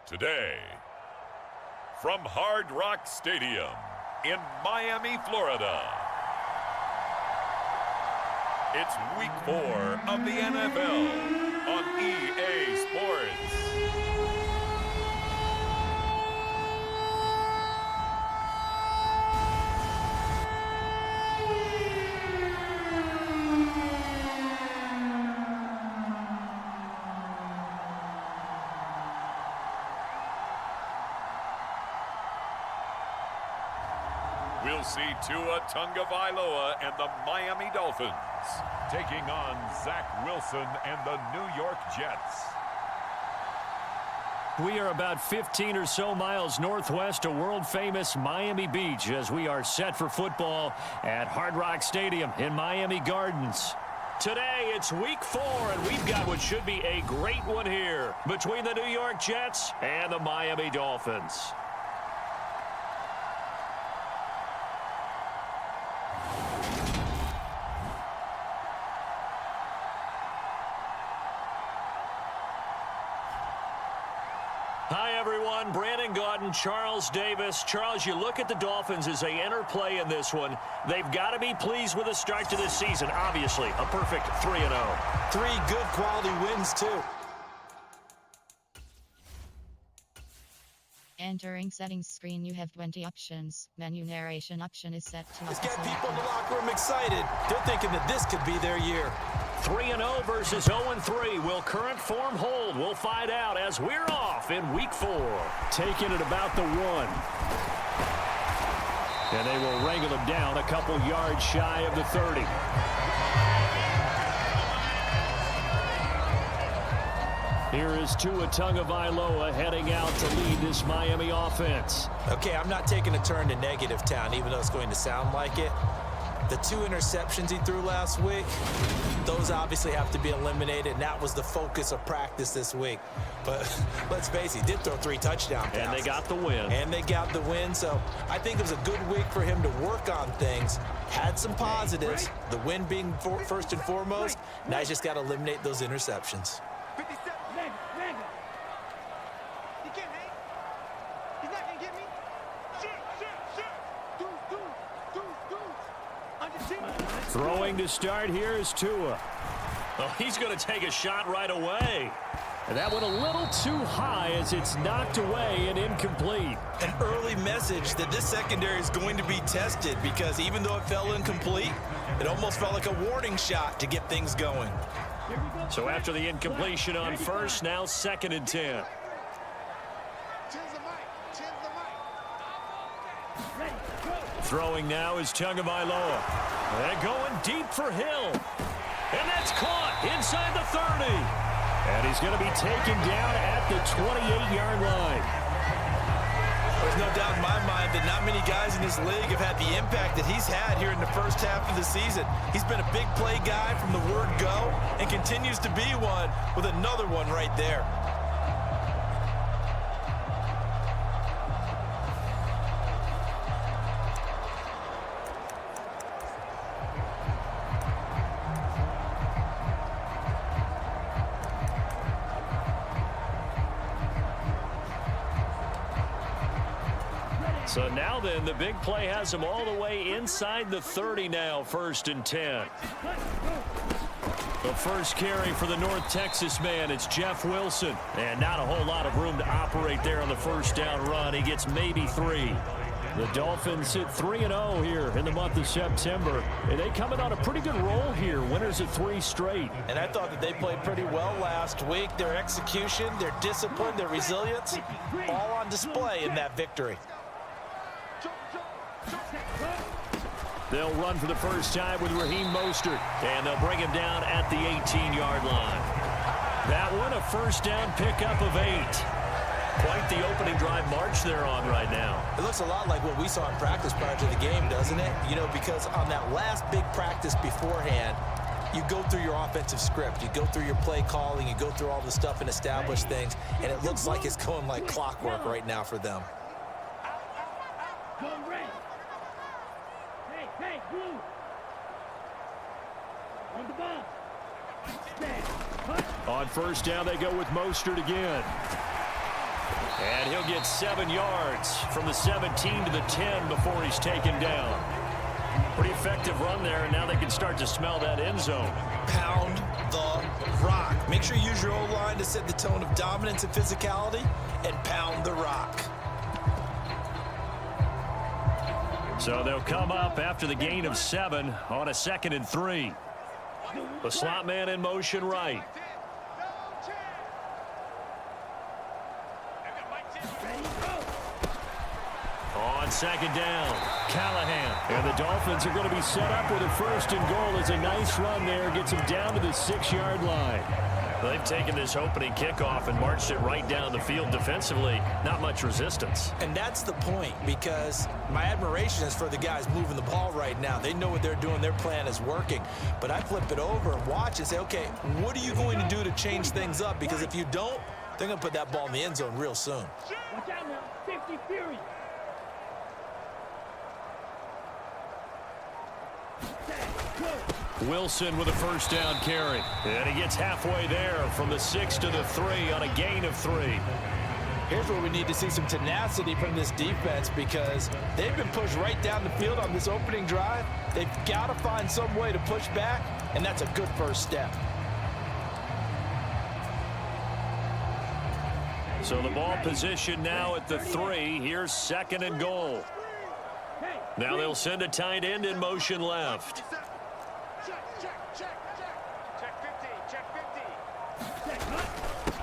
Today, from Hard Rock Stadium in Miami, Florida, it's Week 4 of the NFL on EA Sports. We'll see Tua Tagovailoa and the Miami Dolphins taking on Zach Wilson and the New York Jets. We are about 15 or so miles northwest of world-famous Miami Beach as we are set for football at Hard Rock Stadium in Miami Gardens. Today, it's Week 4, and we've got what should be a great one here between the New York Jets and the Miami Dolphins. Hi, everyone. Brandon Gaudin, Charles Davis. Charles, you look at the Dolphins as they enter play in this one. They've got to be pleased with the start to this season. Obviously, a perfect 3-0. 3 good quality wins, too. Entering settings screen, you have 20 options. Menu narration option is set to Let's get people in the locker room excited. They're thinking that this could be their year. 3-0 versus 0-3. Will current form hold? We'll find out as we're off in Week 4. Taking it about the 1. And they will wrangle him down a couple yards shy of the 30. Here is Tua Tagovailoa heading out to lead this Miami offense. Okay, I'm not taking a turn to negative town, even though it's going to sound like it. The 2 interceptions he threw last week, those obviously have to be eliminated, and that was the focus of practice this week. But let's face it, he did throw 3 touchdown passes. And they got the win. And they got the win, so I think it was a good week for him to work on things. Had some positives, the win being first and foremost. Now he's just got to eliminate those interceptions. Throwing to start here is Tua. Oh, he's going to take a shot right away. And that went a little too high as it's knocked away and incomplete. An early message that this secondary is going to be tested because even though it fell incomplete, it almost felt like a warning shot to get things going. So after the incompletion on first, now 2nd and 10. Throwing now is Tagovailoa. And going deep for Hill. And that's caught inside the 30. And he's going to be taken down at the 28-yard line. There's no doubt in my mind that not many guys in this league have had the impact that he's had here in the first half of the season. He's been a big play guy from the word go and continues to be one with another one right there. So now then, the big play has him all the way inside the 30 now, 1st and 10. The first carry for the North Texas man, it's Jeff Wilson. And not a whole lot of room to operate there on the first down run. He gets maybe 3. The Dolphins hit 3-0 here in the month of September. And they coming on a pretty good roll here. Winners of 3 straight. And I thought that they played pretty well last week. Their execution, their discipline, their resilience, all on display in that victory. They'll run for the first time with Raheem Mostert, and they'll bring him down at the 18-yard line. That one, a first down pickup of 8. Quite the opening drive march they're on right now. It looks a lot like what we saw in practice prior to the game, doesn't it? You know, because on that last big practice beforehand, you go through your offensive script, you go through your play calling, you go through all the stuff and establish things, and it looks like it's going like clockwork right now for them. On first down, they go with Mostert again. And he'll get 7 yards from the 17 to the 10 before he's taken down. Pretty effective run there, and now they can start to smell that end zone. Pound the rock. Make sure you use your O-line to set the tone of dominance and physicality, and pound the rock. So they'll come up after the gain of 7 on a 2nd and 3. The slot man in motion right. On 2nd down, Callahan. And the Dolphins are going to be set up with a 1st and goal. It's a nice run there. Gets them down to the 6-yard line. They've taken this opening kickoff and marched it right down the field defensively. Not much resistance. And that's the point, because my admiration is for the guys moving the ball right now. They know what they're doing. Their plan is working. But I flip it over and watch and say, okay, what are you going to do to change things up? Because if you don't, they're going to put that ball in the end zone real soon. Watch out now. 50 Fury. Wilson with a 1st down carry. And he gets halfway there from the 6 to the 3 on a gain of 3. Here's where we need to see some tenacity from this defense, because they've been pushed right down the field on this opening drive. They've got to find some way to push back, and that's a good first step. So the ball position now at the 3. Here's 2nd and goal. Now they'll send a tight end in motion left.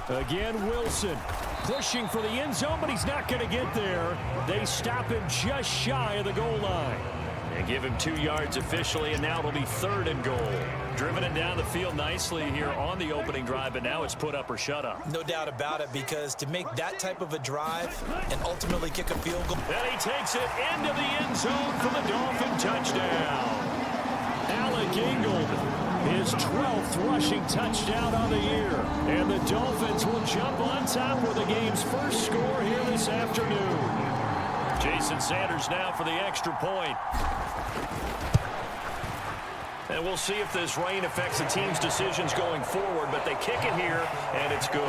Again, Wilson pushing for the end zone, but he's not going to get there. They stop him just shy of the goal line. And give him 2 yards officially, and now it'll be 3rd and goal. Driven it down the field nicely here on the opening drive, but now it's put up or shut up. No doubt about it, because to make that type of a drive and ultimately kick a field goal. And he takes it into the end zone for the Dolphin touchdown. Alec Ingold, his 12th rushing touchdown on the year. And the Dolphins will jump on top with the game's first score here this afternoon. Jason Sanders now for the extra point. And we'll see if this rain affects the team's decisions going forward, but they kick it here, and it's good.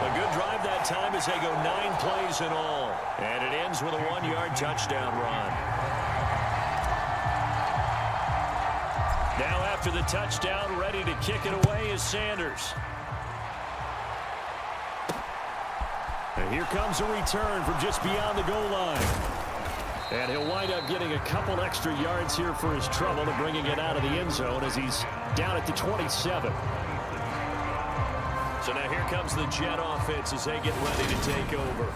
A good drive that time as they go 9 plays in all. And it ends with a 1-yard touchdown run. Now after the touchdown, ready to kick it away is Sanders. And here comes a return from just beyond the goal line. And he'll wind up getting a couple extra yards here for his trouble and bringing it out of the end zone as he's down at the 27. So now here comes the Jet offense as they get ready to take over.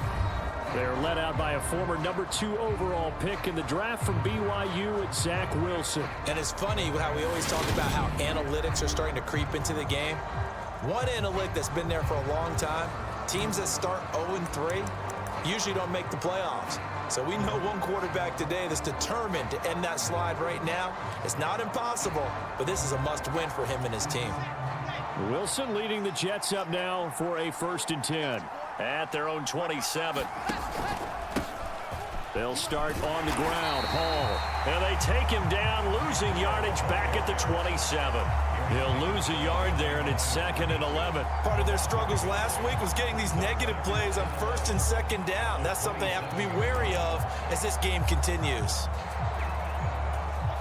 They're led out by a former number 2 overall pick in the draft from BYU at Zach Wilson. And it's funny how we always talk about how analytics are starting to creep into the game. One analytic that's been there for a long time, teams that start 0-3 usually don't make the playoffs. So we know one quarterback today that's determined to end that slide right now. It's not impossible, but this is a must-win for him and his team. Wilson leading the Jets up now for a 1st and 10 at their own 27. They'll start on the ground. Hall. And they take him down, losing yardage back at the 27. He'll lose a yard there, and it's 2nd and 11. Part of their struggles last week was getting these negative plays on 1st and 2nd down. That's something they have to be wary of as this game continues.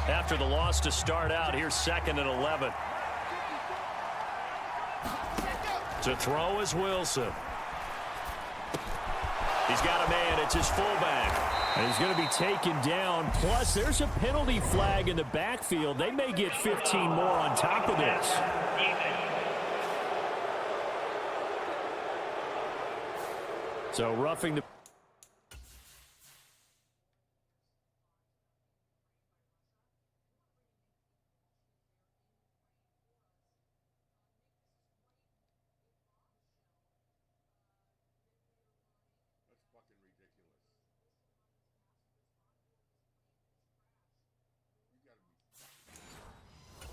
After the loss to start out, here's 2nd and 11. To throw is Wilson. He's got a man. It's his fullback. And he's going to be taken down. Plus, there's a penalty flag in the backfield. They may get 15 more on top of this. So roughing the...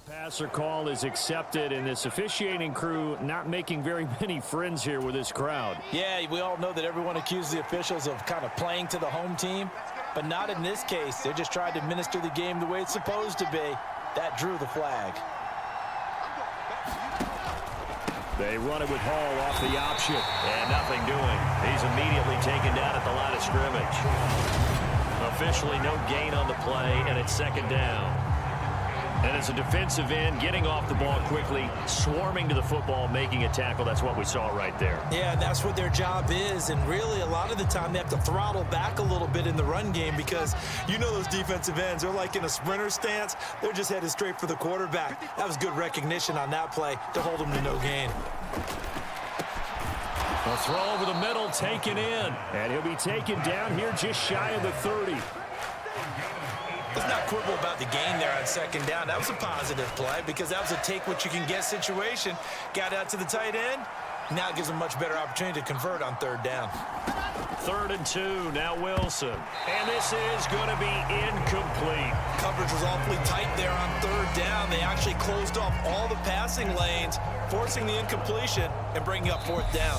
Passer call is accepted, and this officiating crew not making very many friends here with this crowd. Yeah, we all know that everyone accuses the officials of kind of playing to the home team, but not in this case. They're just trying to administer the game the way it's supposed to be. That drew the flag. They run it with Hall off the option. And nothing doing. He's immediately taken down at the line of scrimmage. Officially no gain on the play, and it's second down. And as a defensive end, getting off the ball quickly, swarming to the football, making a tackle. That's what we saw right there. Yeah, that's what their job is. And really, a lot of the time, they have to throttle back a little bit in the run game because you know those defensive ends, they're like in a sprinter stance. They're just headed straight for the quarterback. That was good recognition on that play to hold them to no gain. A throw over the middle, taken in. And he'll be taken down here just shy of the 30. Let's not quibble about the gain there on second down. That was a positive play because that was a take-what-you-can-get situation. Got out to the tight end. Now it gives them a much better opportunity to convert on third down. 3rd and 2, now Wilson. And this is going to be incomplete. Coverage was awfully tight there on third down. They actually closed off all the passing lanes, forcing the incompletion and bringing up fourth down.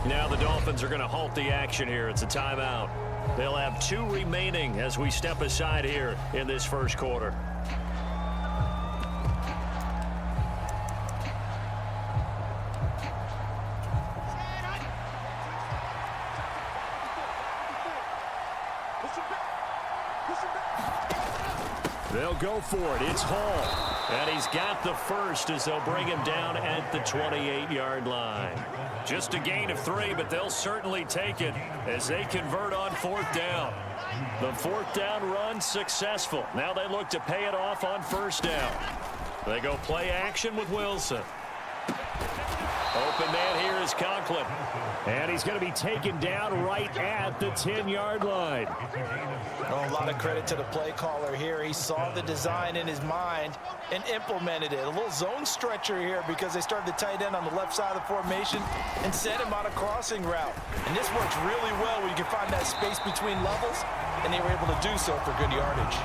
Now the Dolphins are going to halt the action here. It's a timeout. They'll have 2 remaining as we step aside here in this first quarter. They'll go for it. It's Hall. And he's got the first as they'll bring him down at the 28-yard line. Just a gain of 3, but they'll certainly take it as they convert on fourth down. The fourth down run successful. Now they look to pay it off on first down. They go play action with Wilson. Open man here is Conklin. And he's going to be taken down right at the 10-yard line. Oh, a lot of credit to the play caller here. He saw the design in his mind and implemented it. A little zone stretcher here because they started the tight end on the left side of the formation and sent him on a crossing route. And this works really well where you can find that space between levels, and they were able to do so for good yardage.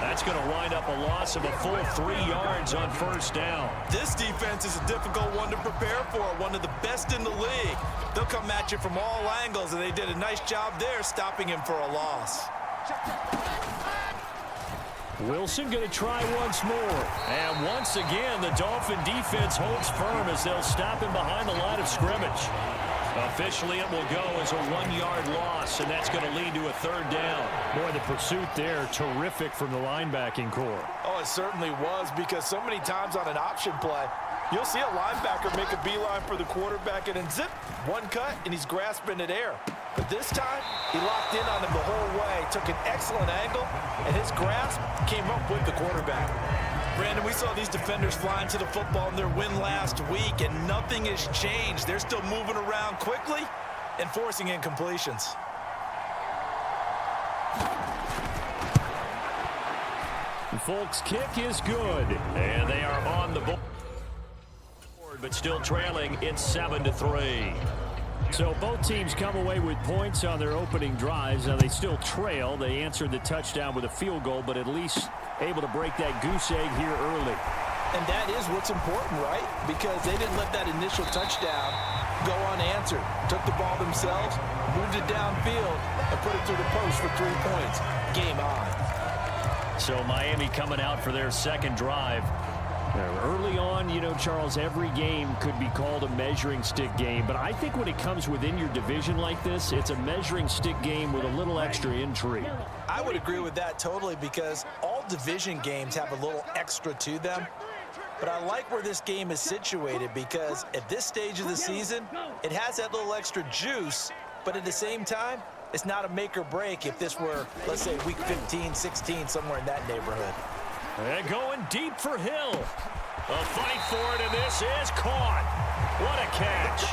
That's going to wind up a loss of a full 3 yards on first down. This defense is a difficult one to prepare for, one of the best in the league. They'll come at you from all angles, and they did a nice job there stopping him for a loss. Wilson going to try once more. And once again, the Dolphin defense holds firm as they'll stop him behind the line of scrimmage. Officially, it will go as a 1-yard loss, and that's going to lead to a third down. Boy, the pursuit there, terrific from the linebacking core. Oh, it certainly was, because so many times on an option play, you'll see a linebacker make a beeline for the quarterback and then zip, one cut, and he's grasping at air. But this time, he locked in on him the whole way, took an excellent angle, and his grasp came up with the quarterback. Brandon, we saw these defenders flying to the football in their win last week, and nothing has changed. They're still moving around quickly and forcing incompletions. Folks' kick is good, and they are on the board, but still trailing. It's 7-3. So both teams come away with points on their opening drives. Now they still trail. They answered the touchdown with a field goal, but at least able to break that goose egg here early. And that is what's important, right? Because they didn't let that initial touchdown go unanswered. Took the ball themselves, moved it downfield, and put it through the post for 3 points. Game on. So Miami coming out for their second drive. Early on, you know, Charles, every game could be called a measuring stick game. But I think when it comes within your division like this, it's a measuring stick game with a little extra intrigue. I would agree with that totally, because all division games have a little extra to them. But I like where this game is situated, because at this stage of the season, it has that little extra juice. But at the same time, it's not a make or break if this were, let's say, week 15, 16, somewhere in that neighborhood. And going deep for Hill. A fight for it, and this is caught. What a catch.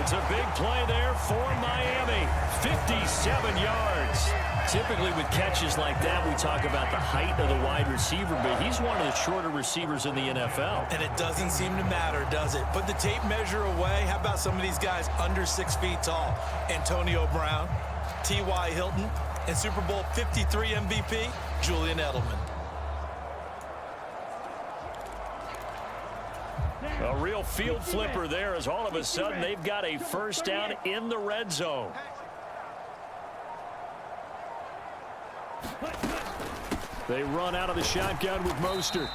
It's a big play there for Miami. 57 yards. Typically with catches like that, we talk about the height of the wide receiver, but he's one of the shorter receivers in the NFL. And it doesn't seem to matter, does it? Put the tape measure away. How about some of these guys under 6 feet tall? Antonio Brown, T.Y. Hilton, and Super Bowl 53 MVP, Julian Edelman. A real field flipper there, as all of a sudden they've got a first down in the red zone. They run out of the shotgun with Mostert.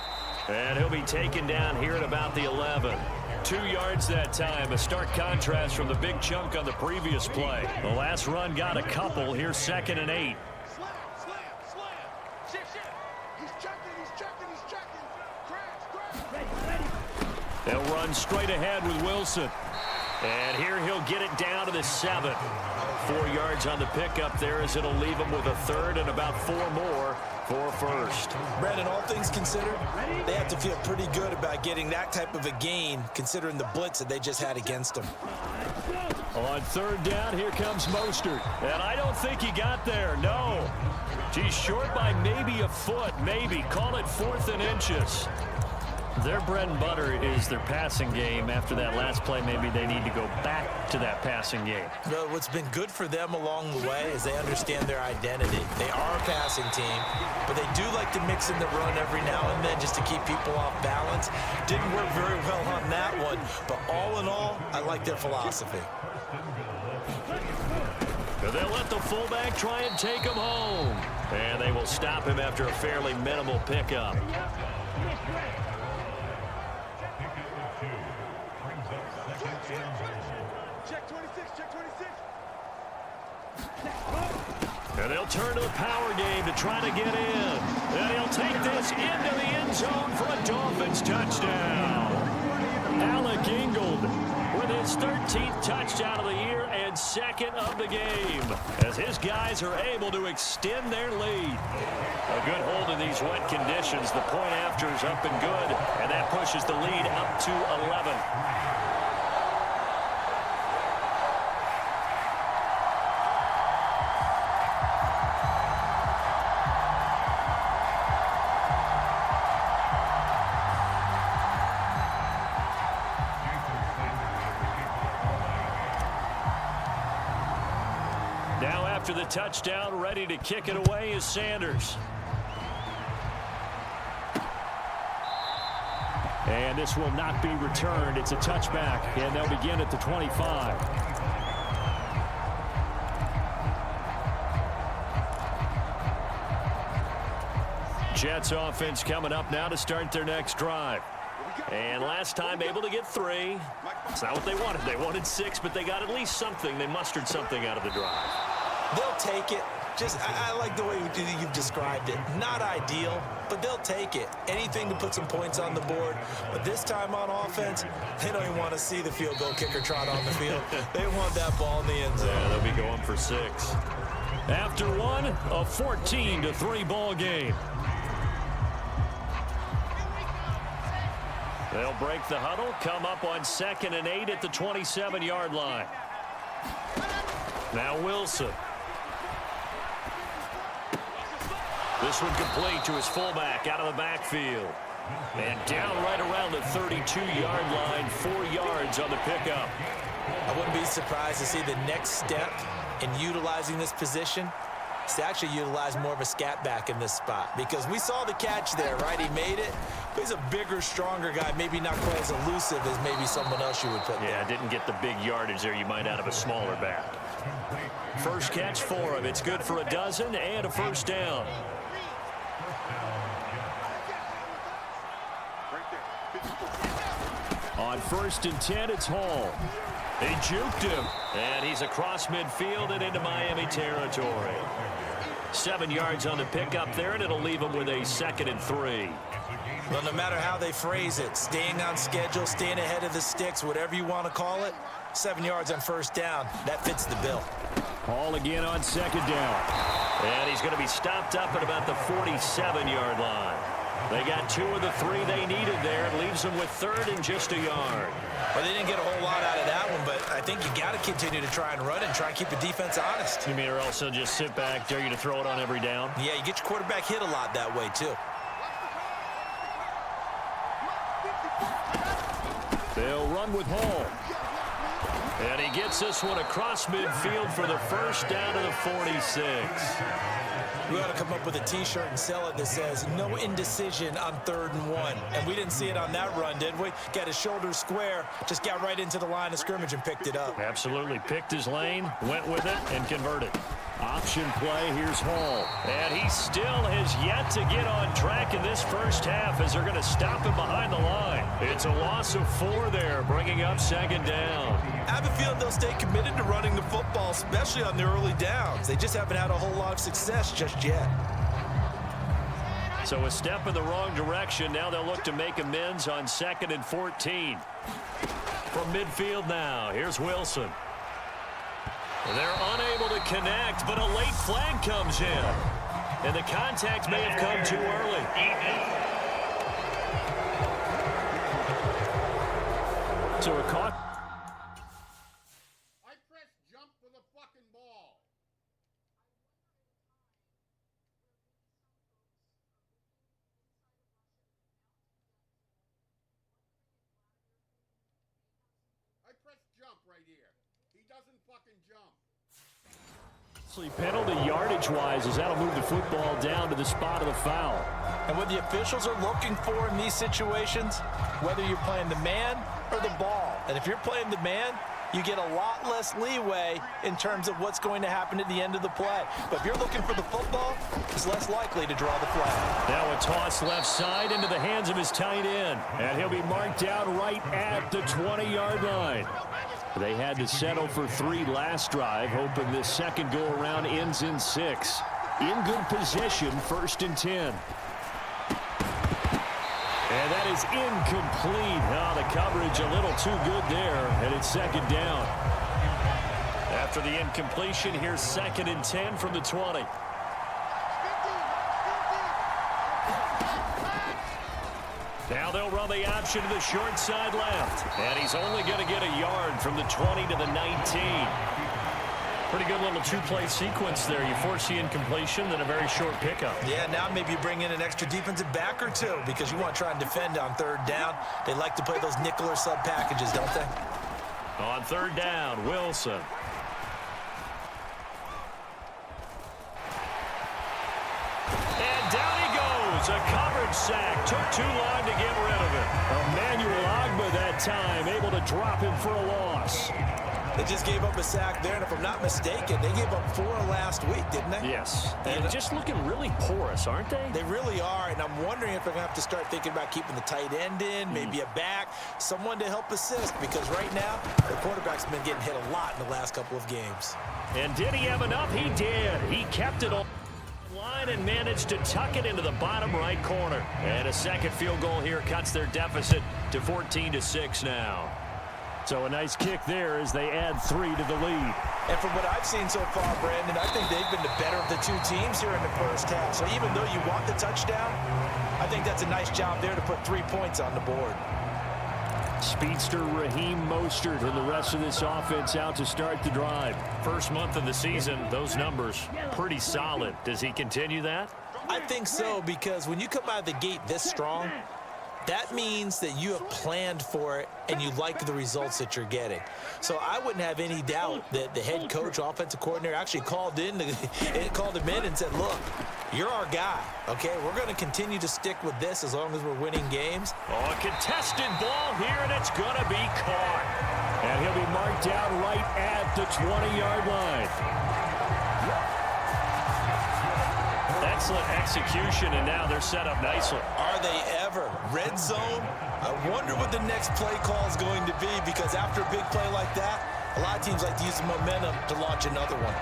And he'll be taken down here at about the 11. 2 yards that time, a stark contrast from the big chunk on the previous play. The last run got a couple. Here's 2nd and 8. They'll run straight ahead with Wilson. And here he'll get it down to the 7. 4 yards on the pickup there as it'll leave him with a 3rd and about 4 more for first. Brandon, all things considered, they have to feel pretty good about getting that type of a gain considering the blitz that they just had against them. On 3rd down, here comes Mostert. And I don't think he got there, no. He's short by maybe a foot, maybe. Call it 4th and inches. Their bread and butter is their passing game. After that last play, maybe they need to go back to that passing game. Well, what's been good for them along the way is they understand their identity. They are a passing team, but they do like to mix in the run every now and then just to keep people off balance. Didn't work very well on that one, but all in all, I like their philosophy. They'll let the fullback try and take him home. And they will stop him after a fairly minimal pickup. Check 26, check 26. And they'll turn to the power game to try to get in. And he'll take this into the end zone for a Dolphins touchdown. Alec Ingold with his 13th touchdown of the year and 2nd of the game, as his guys are able to extend their lead. A good hold in these wet conditions. The point after is up and good, and that pushes the lead up to 11. Now after the touchdown, ready to kick it away is Sanders. And this will not be returned. It's a touchback, and they'll begin at the 25. Jets offense coming up now to start their next drive. And last time able to get 3. It's not what they wanted. They wanted 6, but they got at least something. They mustered something out of the drive. They'll take it. I like the way you've described it. Not ideal, but they'll take it. Anything to put some points on the board. But this time on offense, they don't even want to see the field goal kicker trot on the field. They want that ball in the end zone. Yeah, they'll be going for 6. After one, a 14-3 ball game. They'll break the huddle, come up on 2nd and 8 at the 27-yard line. Now Wilson. This one complete to his fullback out of the backfield. And down right around the 32-yard line, 4 yards on the pickup. I wouldn't be surprised to see the next step in utilizing this position is to actually utilize more of a scat back in this spot. Because we saw the catch there, right? He made it. But he's a bigger, stronger guy, maybe not quite as elusive as maybe someone else you would put there. Yeah, didn't get the big yardage there you might out of a smaller back. First catch for him. It's good for a dozen and a first down. On 1st and 10, it's Hall. They juked him, and he's across midfield and into Miami territory. 7 yards on the pickup there, and it'll leave him with a 2nd and 3. Well, no matter how they phrase it, staying on schedule, staying ahead of the sticks, whatever you want to call it, 7 yards on first down, that fits the bill. Hall again on 2nd down. And he's going to be stopped up at about the 47-yard line. They got 2 of the 3 they needed there. It leaves them with 3rd and just a yard. Well, they didn't get a whole lot out of that one, but I think you got to continue to try and run and try and keep the defense honest. You mean or else they'll just sit back, dare you to throw it on every down? Yeah, you get your quarterback hit a lot that way, too. They'll run with Hall. And he gets this one across midfield for the first down to the 46. We ought to come up with a T-shirt and sell it that says, no indecision on 3rd and 1. And we didn't see it on that run, did we? Got his shoulders square, just got right into the line of scrimmage and picked it up. Absolutely. Picked his lane, went with it, and converted. Option play, here's Hall. And he still has yet to get on track in this first half as they're going to stop him behind the line. It's a loss of 4 there, bringing up second down. I have a feeling they'll stay committed to running the football, especially on the early downs. They just haven't had a whole lot of success just yet. So a step in the wrong direction. Now they'll look to make amends on 2nd and 14. From midfield now, here's Wilson. They're unable to connect, but a late flag comes in. And the contact may have come too early. So a caught. I pressed jump for the fucking ball. I pressed jump right here. He doesn't fucking jump. Penalty yardage-wise as that'll move the football down to the spot of the foul. And what the officials are looking for in these situations, whether you're playing the man or the ball, and if you're playing the man, you get a lot less leeway in terms of what's going to happen at the end of the play. But if you're looking for the football, it's less likely to draw the flag. Now a toss left side into the hands of his tight end. And he'll be marked down right at the 20-yard line. They had to settle for 3 last drive, hoping this second go-around ends in 6. In good position, 1st and 10. And that is incomplete. Oh, the coverage a little too good there, and it's 2nd down. After the incompletion, here's 2nd and 10 from the 20. Now they'll run the option to the short side left. And he's only going to get a yard from the 20 to the 19. Pretty good little 2-play sequence there. You force the incompletion, then a very short pickup. Yeah, now maybe you bring in an extra defensive back or 2 because you want to try and defend on 3rd down. They like to play those nickel or sub packages, don't they? On 3rd down, Wilson. And down he goes. A coverage sack. Took too long to get rid of it. Emmanuel Ogbah that time able to drop him for a loss. They just gave up a sack there, and if I'm not mistaken, they gave up 4 last week, didn't they? Yes. And just looking really porous, aren't they? They really are, and I'm wondering if they're going to have to start thinking about keeping the tight end in, maybe a back, someone to help assist, because right now, the quarterback's been getting hit a lot in the last couple of games. And did he have enough? He did. He kept it on the line and managed to tuck it into the bottom right corner. And a second field goal here cuts their deficit to 14-6 now. So a nice kick there as they add 3 to the lead. And from what I've seen so far, Brandon, I think they've been the better of the 2 teams here in the first half. So even though you want the touchdown, I think that's a nice job there to put 3 points on the board. Speedster Raheem Mostert and the rest of this offense out to start the drive. First month of the season, those numbers pretty solid. Does he continue that? I think so, because when you come out of the gate this strong, that means that you have planned for it and you like the results that you're getting. So I wouldn't have any doubt that the head coach, offensive coordinator, actually called him in and said, look, you're our guy, okay? We're going to continue to stick with this as long as we're winning games. Oh, a contested ball here, and it's going to be caught. And he'll be marked down right at the 20-yard line. Excellent execution, and now they're set up nicely. Are they ever? Red zone? I wonder what the next play call is going to be, because after a big play like that, a lot of teams like to use the momentum to launch another one.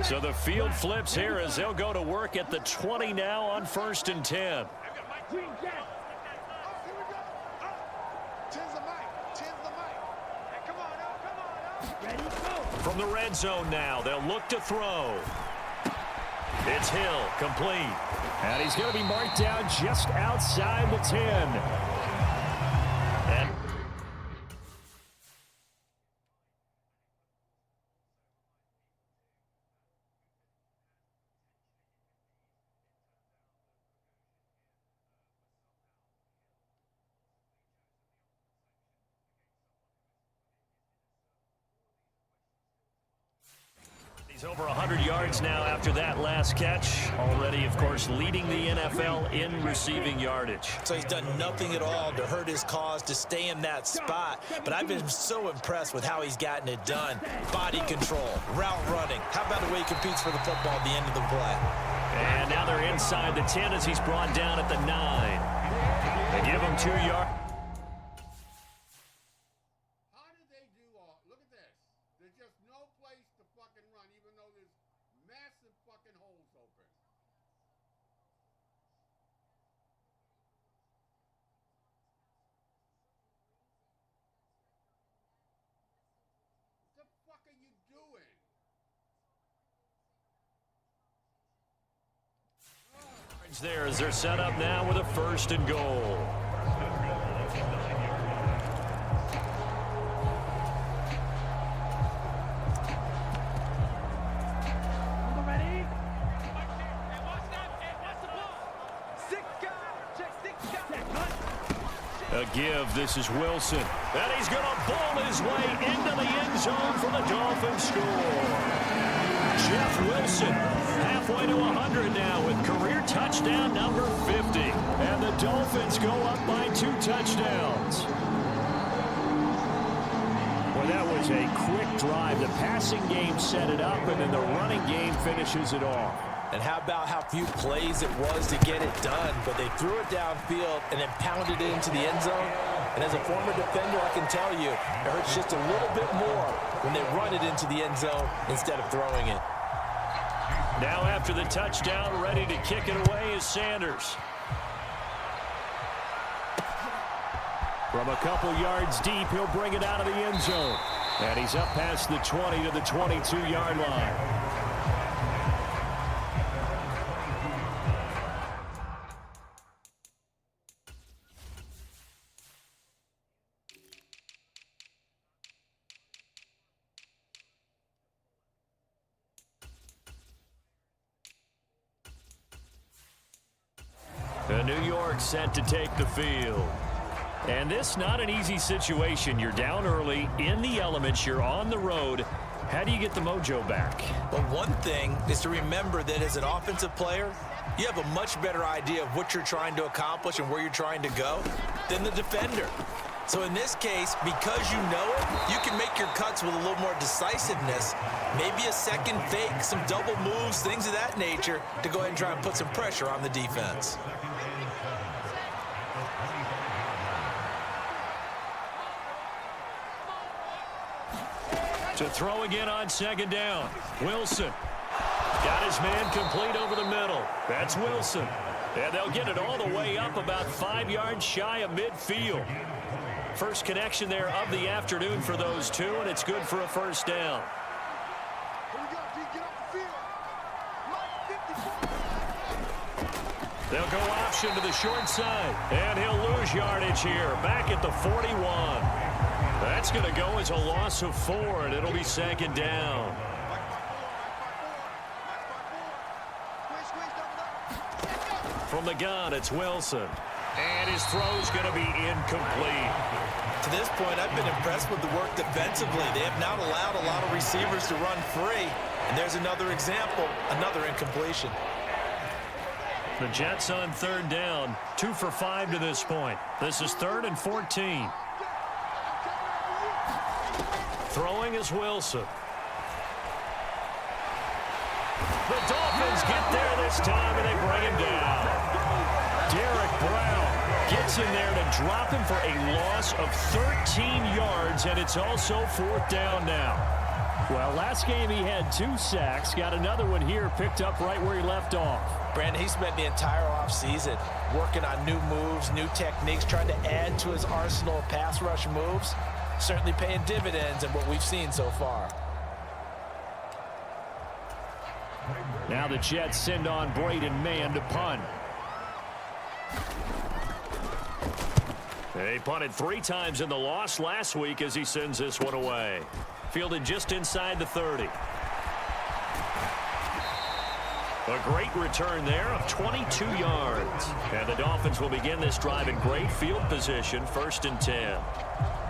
So the field flips here as they'll go to work at the 20 now on 1st and 10. From the red zone now, they'll look to throw. It's Hill, complete. And he's going to be marked down just outside the 10. And He's over 100 yards now after that last catch. Already, of course, leading the NFL in receiving yardage. So he's done nothing at all to hurt his cause, to stay in that spot. But I've been so impressed with how he's gotten it done. Body control, route running. How about the way he competes for the football at the end of the play? And now they're inside the 10 as he's brought down at the 9. They give him 2 yards. How did they do all? Look at this. There's just no place to fucking run, even though there's massive fucking holes open. What the fuck are you doing? There as they're set up now with a 1st and goal. A give. This is Wilson. And he's going to bowl his way into the end zone for the Dolphins score. Jeff Wilson, halfway to 100 now with career touchdown number 50. And the Dolphins go up by 2 touchdowns. Well, that was a quick drive. The passing game set it up, and then the running game finishes it off. And how about how few plays it was to get it done, but they threw it downfield and then pounded it into the end zone. And as a former defender, I can tell you, it hurts just a little bit more when they run it into the end zone instead of throwing it. Now after the touchdown, ready to kick it away is Sanders. From a couple yards deep, he'll bring it out of the end zone. And he's up past the 20 to the 22-yard line. New York set to take the field. And this not an easy situation. You're down early, in the elements, you're on the road. How do you get the mojo back? Well, one thing is to remember that as an offensive player, you have a much better idea of what you're trying to accomplish and where you're trying to go than the defender. So in this case, because you know it, you can make your cuts with a little more decisiveness, maybe a second fake, some double moves, things of that nature, to go ahead and try and put some pressure on the defense. To throw again on 2nd down. Wilson got his man complete over the middle. That's Wilson. And they'll get it all the way up about 5 yards shy of midfield. First connection there of the afternoon for those two, and it's good for a 1st down. They'll go option to the short side, and he'll lose yardage here, back at the 41. That's going to go as a loss of 4, and it'll be 2nd down. From the gun, it's Wilson. And his throw's going to be incomplete. To this point, I've been impressed with the work defensively. They have not allowed a lot of receivers to run free. And there's another example, another incompletion. The Jets on 3rd down, 2 for 5 to this point. This is 3rd and 14. Throwing is Wilson. The Dolphins get there this time, and they bring him down. Derek Brown gets in there to drop him for a loss of 13 yards, and it's also 4th down now. Well, last game he had 2 sacks. Got another one here, picked up right where he left off. Brandon, he spent the entire offseason working on new moves, new techniques, trying to add to his arsenal of pass rush moves. Certainly paying dividends in what we've seen so far. Now the Jets send on Braden Mann to punt. They punted 3 times in the loss last week as he sends this one away. Fielded just inside the 30. A great return there of 22 yards. And the Dolphins will begin this drive in great field position, 1st and 10.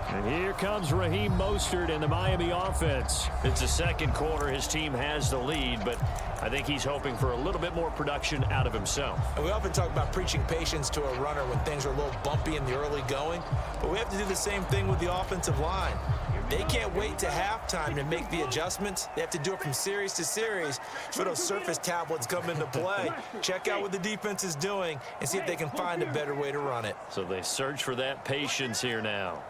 And here comes Raheem Mostert in the Miami offense. It's the second quarter. His team has the lead, but I think he's hoping for a little bit more production out of himself. And we often talk about preaching patience to a runner when things are a little bumpy in the early going, but we have to do the same thing with the offensive line. They can't wait to halftime to make the adjustments. They have to do it from series to series for those surface tablets come into play. Check out what the defense is doing and see if they can find a better way to run it. So they search for that patience here now.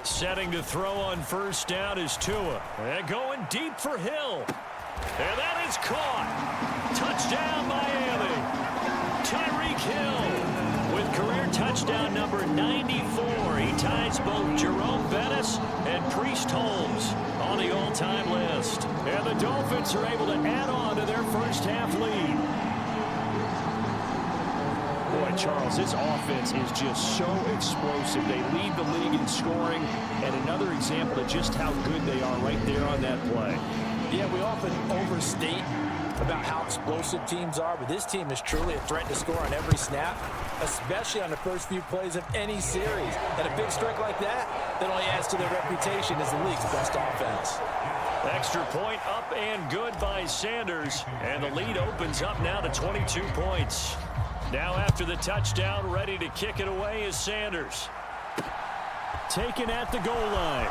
Setting to throw on first down is Tua. And going deep for Hill. And that is caught. Touchdown, Miami. Tyreek Hill with career touchdown number 94. He ties both Jerome Bettis and Priest Holmes on the all-time list. And the Dolphins are able to add on to their first half lead. Boy, Charles, this offense is just so explosive. They lead the league in scoring, and another example of just how good they are right there on that play. Yeah, we often overstate about how explosive teams are, but this team is truly a threat to score on every snap, especially on the first few plays of any series. And a big strike like that only adds to their reputation as the league's best offense. Extra point up and good by Sanders, and the lead opens up now to 22 points. Now after the touchdown, ready to kick it away is Sanders. Taken at the goal line.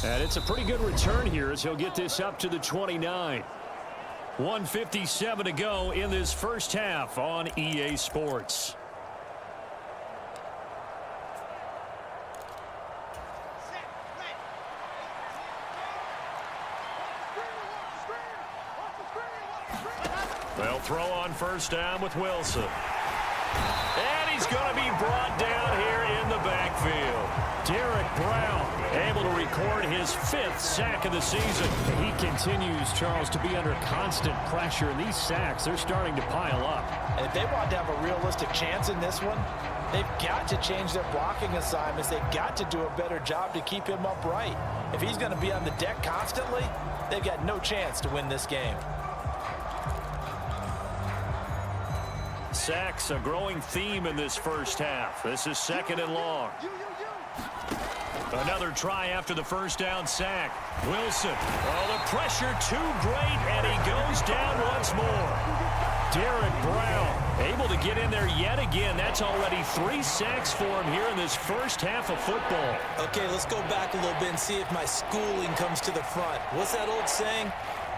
And it's a pretty good return here as he'll get this up to the 29. 1:57 to go in this first half on EA Sports. They'll throw on first down with Wilson. And he's going to be brought down here in the backfield. Derek Brown able to record his 5th sack of the season. He continues, Charles, to be under constant pressure, and these sacks, they're starting to pile up. And if they want to have a realistic chance in this one, they've got to change their blocking assignments. They've got to do a better job to keep him upright. If he's going to be on the deck constantly, they've got no chance to win this game. Sacks, a growing theme in this first half. This is second and long. Another try after the first down sack. Wilson. Oh, the pressure too great, and he goes down once more. Derek Brown able to get in there yet again. That's already 3 sacks for him here in this first half of football. Okay, let's go back a little bit and see if my schooling comes to the front. What's that old saying?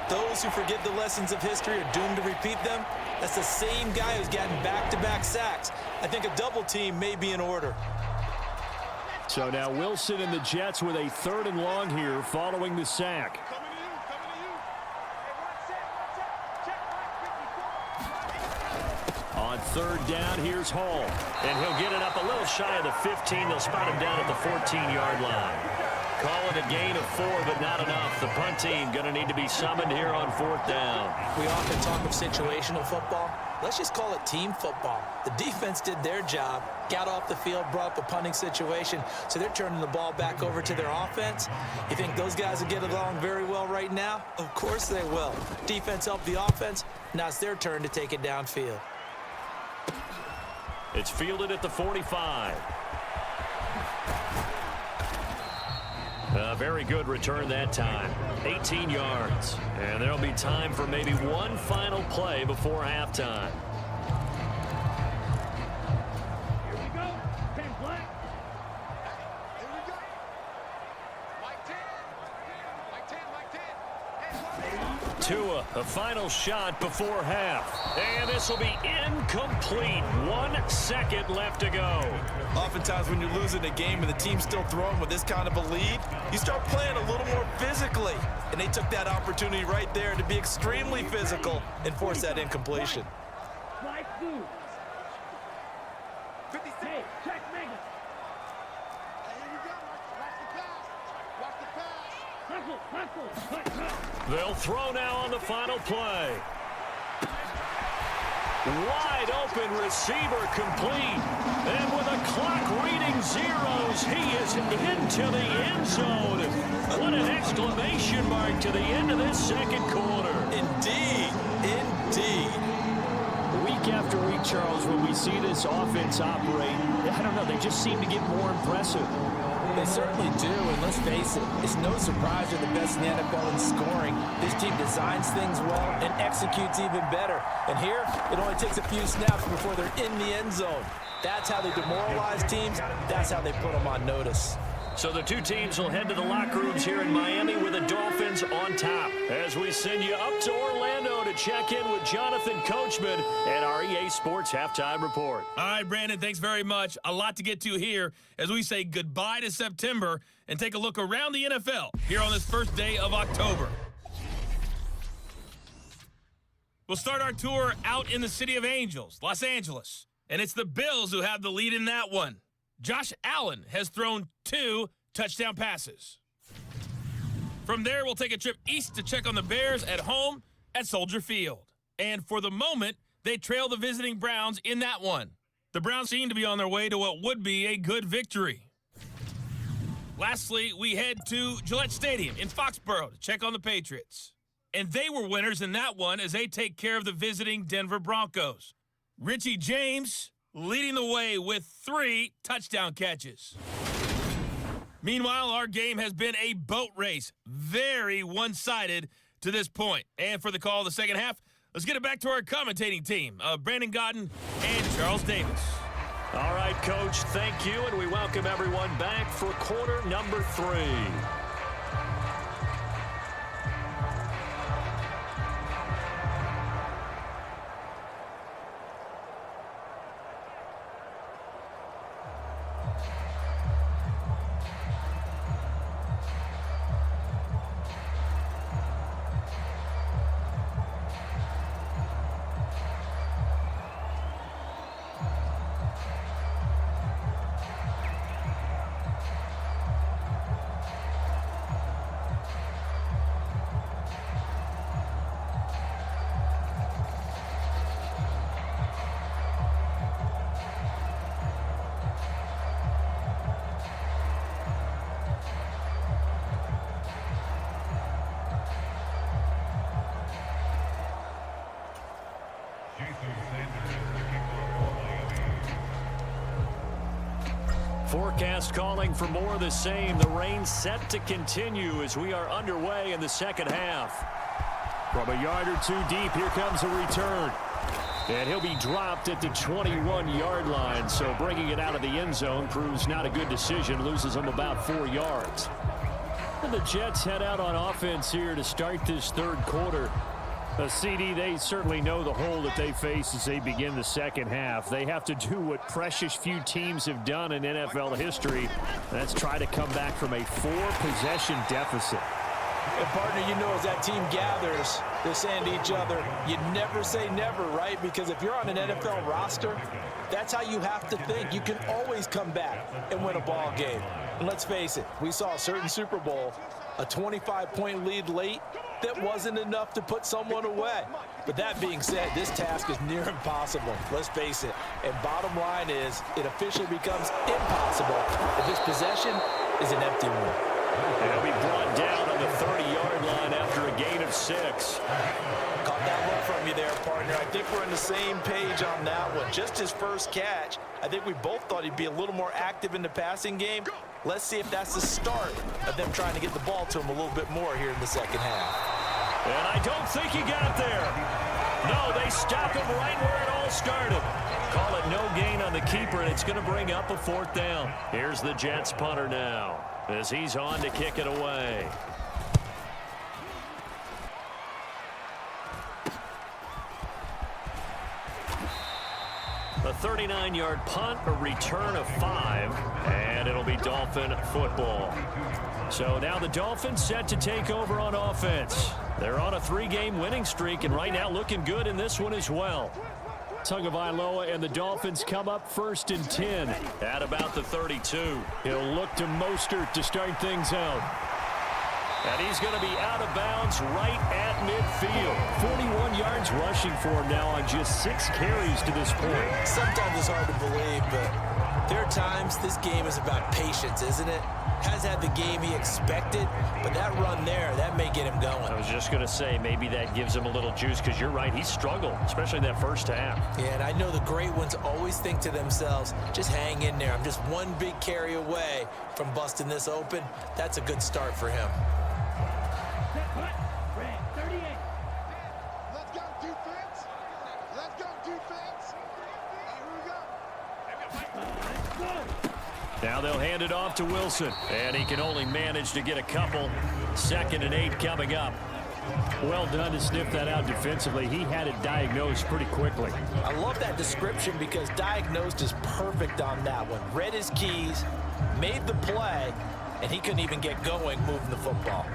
Those who forget the lessons of history are doomed to repeat them. That's the same guy who's gotten back-to-back sacks. I think a double team may be in order. So now Wilson and the Jets with a 3rd and long here following the sack. On 3rd down, here's Hall. And he'll get it up a little shy of the 15. They'll spot him down at the 14-yard line. Call it a gain of 4, but not enough. The punt team going to need to be summoned here on 4th down. We often talk of situational football. Let's just call it team football. The defense did their job, got off the field, brought up a punting situation, so they're turning the ball back over to their offense. You think those guys will get along very well right now? Of course they will. Defense helped the offense. Now it's their turn to take it downfield. It's fielded at the 45. A very good return that time. 18 yards. And there'll be time for maybe one final play before halftime. Here we go. 10 black. Here we go. Mike 10. Mike 10. Mike 10. Tua, a final shot before half. And this will be incomplete. 1 second left to go. Oftentimes when you're losing a game and the team's still throwing with this kind of a lead, you start playing a little more physically. And they took that opportunity right there to be extremely physical and force that incompletion. Mike 2. 56. Check Megan. Here we go. Watch the pass. They'll throw now on the final play. Wide open receiver complete. And with a clock reading zeros, he is into the end zone. What an exclamation mark to the end of this second quarter. Indeed. Indeed. week after week, Charles, when we see this offense operate, I don't know, they just seem to get more impressive. They certainly do, and let's face it, it's no surprise they're the best in the NFL in scoring. This team designs things well and executes even better. And here, it only takes a few snaps before they're in the end zone. That's how they demoralize teams. That's how they put them on notice. So the two teams will head to the locker rooms here in Miami with the Dolphins on top. As we send you up to Orlando to check in with Jonathan Coachman and our EA Sports Halftime Report. All right, Brandon, thanks very much. A lot to get to here as we say goodbye to September and take a look around the NFL here on this first day of October. We'll start our tour out in the City of Angels, Los Angeles. And it's the Bills who have the lead in that one. Josh Allen has thrown 2 touchdown passes. From there, we'll take a trip east to check on the Bears at home at Soldier Field. And for the moment, they trail the visiting Browns in that one. The Browns seem to be on their way to what would be a good victory. Lastly, we head to Gillette Stadium in Foxborough to check on the Patriots. And they were winners in that one as they take care of the visiting Denver Broncos. Richie James leading the way with 3 touchdown catches. Meanwhile, our game has been a boat race, very one-sided to this point. And for the call of the second half, let's get it back to our commentating team of Brandon Godden and Charles Davis. All right, Coach, thank you, and we welcome everyone back for quarter number 3. Forecast calling for more of the same. The rain set to continue as we are underway in the second half. From a yard or 2 deep, here comes a return. And he'll be dropped at the 21-yard line, so bringing it out of the end zone proves not a good decision, loses him about 4 yards. And the Jets head out on offense here to start this third quarter. CD, they certainly know the hole that they face as they begin the second half. They have to do what precious few teams have done in NFL history. That's try to come back from a 4-possession deficit. And partner, you know, as that team gathers, they're saying to each other, you never say never, right? Because if you're on an NFL roster, that's how you have to think. You can always come back and win a ball game. And let's face it, we saw a certain Super Bowl, a 25-point lead late, that wasn't enough to put someone away. But that being said, this task is near impossible. Let's face it. And bottom line is, it officially becomes impossible if this possession is an empty one. And he'll be brought down on the 30-yard line after a gain of 6. Caught that look from you there, partner. I think we're on the same page on that one. Just his first catch, I think we both thought he'd be a little more active in the passing game. Let's see if that's the start of them trying to get the ball to him a little bit more here in the second half. And I don't think he got there. No, they stop him right where it all started. Call it no gain on the keeper, and it's going to bring up a 4th down. Here's the Jets punter now as he's on to kick it away. A 39-yard punt, a return of 5, and it'll be Dolphin football. So now the Dolphins set to take over on offense. They're on a 3-game winning streak, and right now looking good in this one as well. Tagovailoa and the Dolphins come up 1st and 10 at about the 32. He'll look to Mostert to start things out. And he's going to be out of bounds right at midfield. 41 yards rushing for him now on just 6 carries to this point. Sometimes it's hard to believe, but There are times this game is about patience, isn't it? Has had the game he expected, but that run there, that may get him going. I was just going to say, maybe that gives him a little juice, because you're right, he struggled, especially in that first half. Yeah, and I know the great ones always think to themselves, just hang in there. I'm just one big carry away from busting this open. That's a good start for him. Set, punt. Red 38. Let's go, defense. Let's go, defense. Here we go. Let's go. Now they'll hand it off to Wilson, and he can only manage to get a couple. 2nd and 8 coming up. Well done to sniff that out defensively. He had it diagnosed pretty quickly. I love that description because diagnosed is perfect on that one. Read his keys, made the play, and he couldn't even get going moving the football.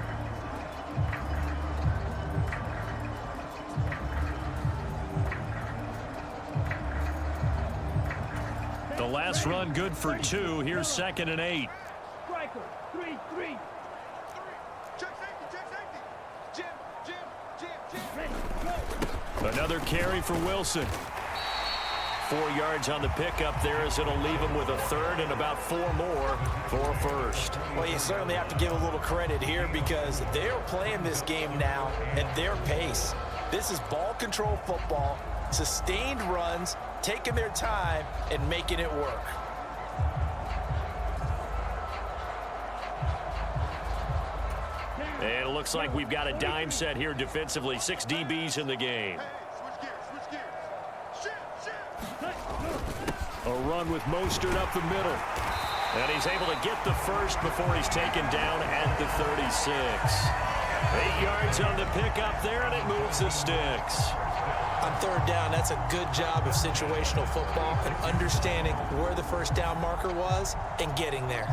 The last run good for 2. Here's 2nd and 8. Striker 3-3. Check safety. Jim. Ready, go. Another carry for Wilson. 4 yards on the pickup there, as it'll leave him with a 3rd and about 4 more for a 1st. Well, you certainly have to give a little credit here because they're playing this game now at their pace. This is ball control football, sustained runs, taking their time and making it work. And it looks like we've got a dime set here defensively. 6 DBs in the game. Switch gears. Shift. A run with Mostert up the middle. And he's able to get the 1st before he's taken down at the 36. 8 yards on the pickup there, and it moves the sticks. On 3rd down, that's a good job of situational football and understanding where the 1st down marker was and getting there.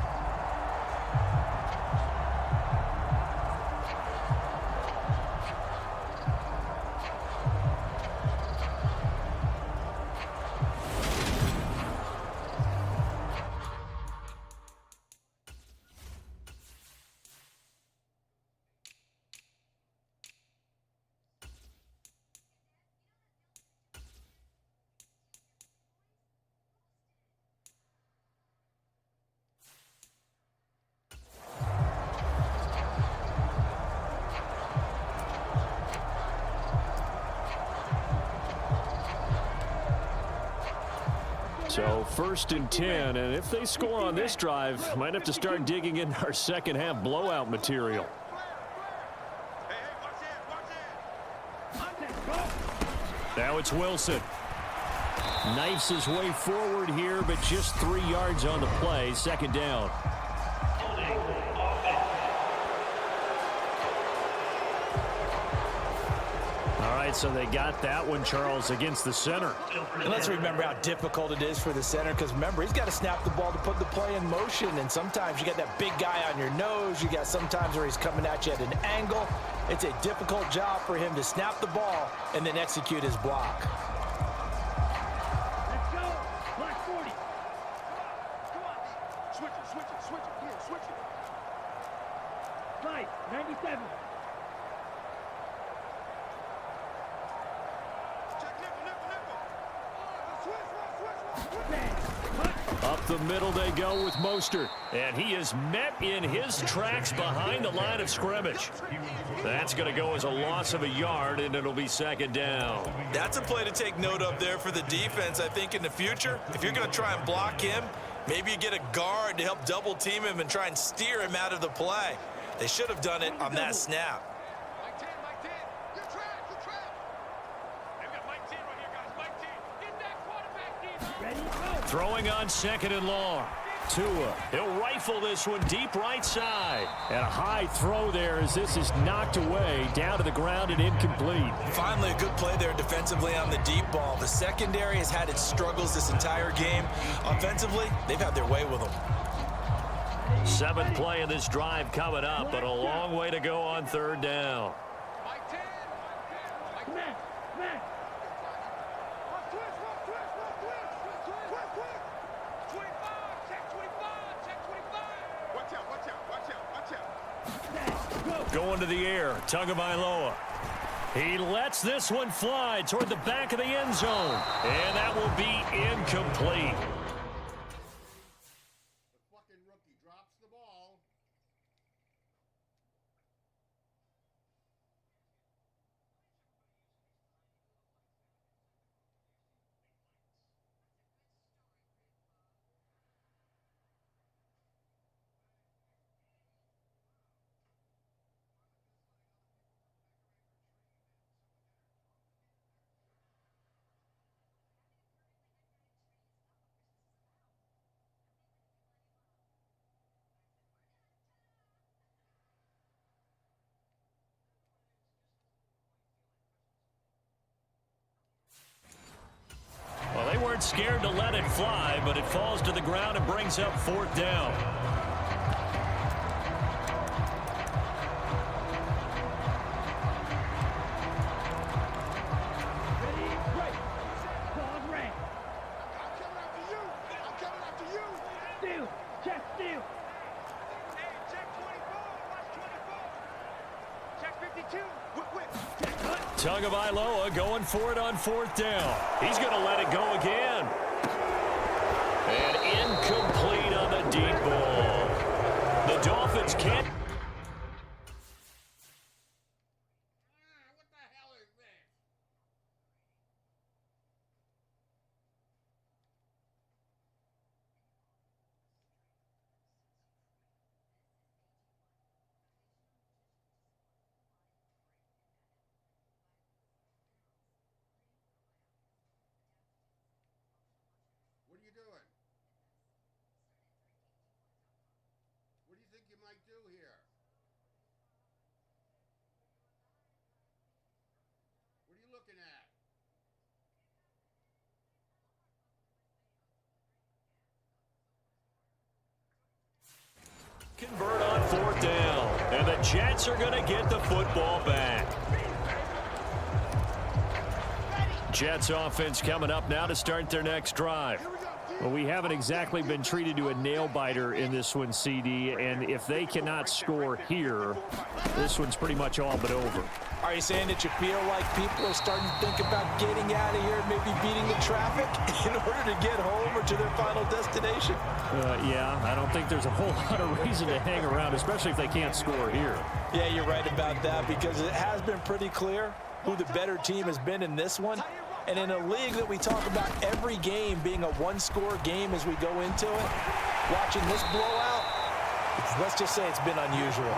So 1st and 10, and if they score on this drive, might have to start digging in our second half blowout material. Hey, watch it. Now it's Wilson. Knifes his way forward here, but just 3 yards on the play. 2nd down. All right, so they got that one, Charles, against the center. And let's remember how difficult it is for the center because, remember, he's got to snap the ball to put the play in motion, and sometimes you got that big guy on your nose. You got sometimes where he's coming at you at an angle. It's a difficult job for him to snap the ball and then execute his block. Let's go. Block 40. Switch it. Here, switch it. Right, 97. Check nickel. Switch. Up the middle they go with Mostert, and he is met in his tracks behind the line of scrimmage. That's going to go as a loss of a yard, and it'll be 2nd down. That's a play to take note of there for the defense, I think, in the future. If you're going to try and block him, maybe you get a guard to help double team him and try and steer him out of the play. They should have done it on that snap. Mike 10. Good trap. They've got Mike 10 right here, guys. Mike 10. Get that quarterback, D. Ready, go. Throwing on 2nd and long. Tua, he'll rifle this one deep right side. And a high throw there as this is knocked away, down to the ground and incomplete. Finally, a good play there defensively on the deep ball. The secondary has had its struggles this entire game. Offensively, they've had their way with them. 7th play of this drive coming up, but a long way to go on 3rd down. Mike 10. Come on. Switch. 25. Check 25. Watch out. Going to the air, Tagovailoa. He lets this one fly toward the back of the end zone, and that will be incomplete. weren't scared to let it fly, but it falls to the ground and brings up 4th down. Ready, right. Pause, red. I'm coming after you. I'm coming after you. Steal. Check, steal. Hey, check 24. Watch 24. Check 52. Whip. Tagovailoa going for it on 4th down. He's going to let it go again. And incomplete on the deep ball. The Dolphins can't. What the hell is this? What are you doing? What do you think you might do here? What are you looking at? Convert on 4th down. And the Jets are going to get the football back. Jets offense coming up now to start their next drive. Well, we haven't exactly been treated to a nail-biter in this one, CD, and if they cannot score here, this one's pretty much all but over. Are you saying that you feel like people are starting to think about getting out of here, maybe beating the traffic in order to get home or to their final destination? Yeah, I don't think there's a whole lot of reason to hang around, especially if they can't score here. Yeah, you're right about that because it has been pretty clear who the better team has been in this one. And in a league that we talk about every game being a one-score game as we go into it, watching this blowout, let's just say it's been unusual.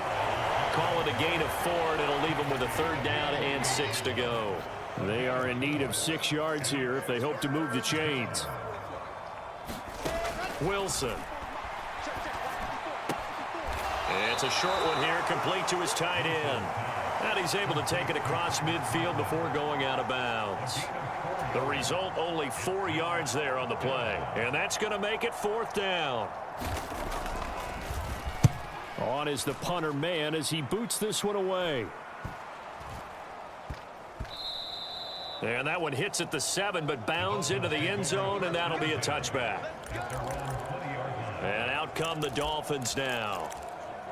Call it a gain of 4, and it'll leave them with a 3rd down and 6 to go. They are in need of 6 yards here if they hope to move the chains. Wilson. It's a short one here, complete to his tight end. And he's able to take it across midfield before going out of bounds. The result, only 4 yards there on the play. And that's going to make it 4th down. On is the punter man as he boots this one away. And that one hits at the 7, but bounds into the end zone, and that'll be a touchback. And out come the Dolphins now.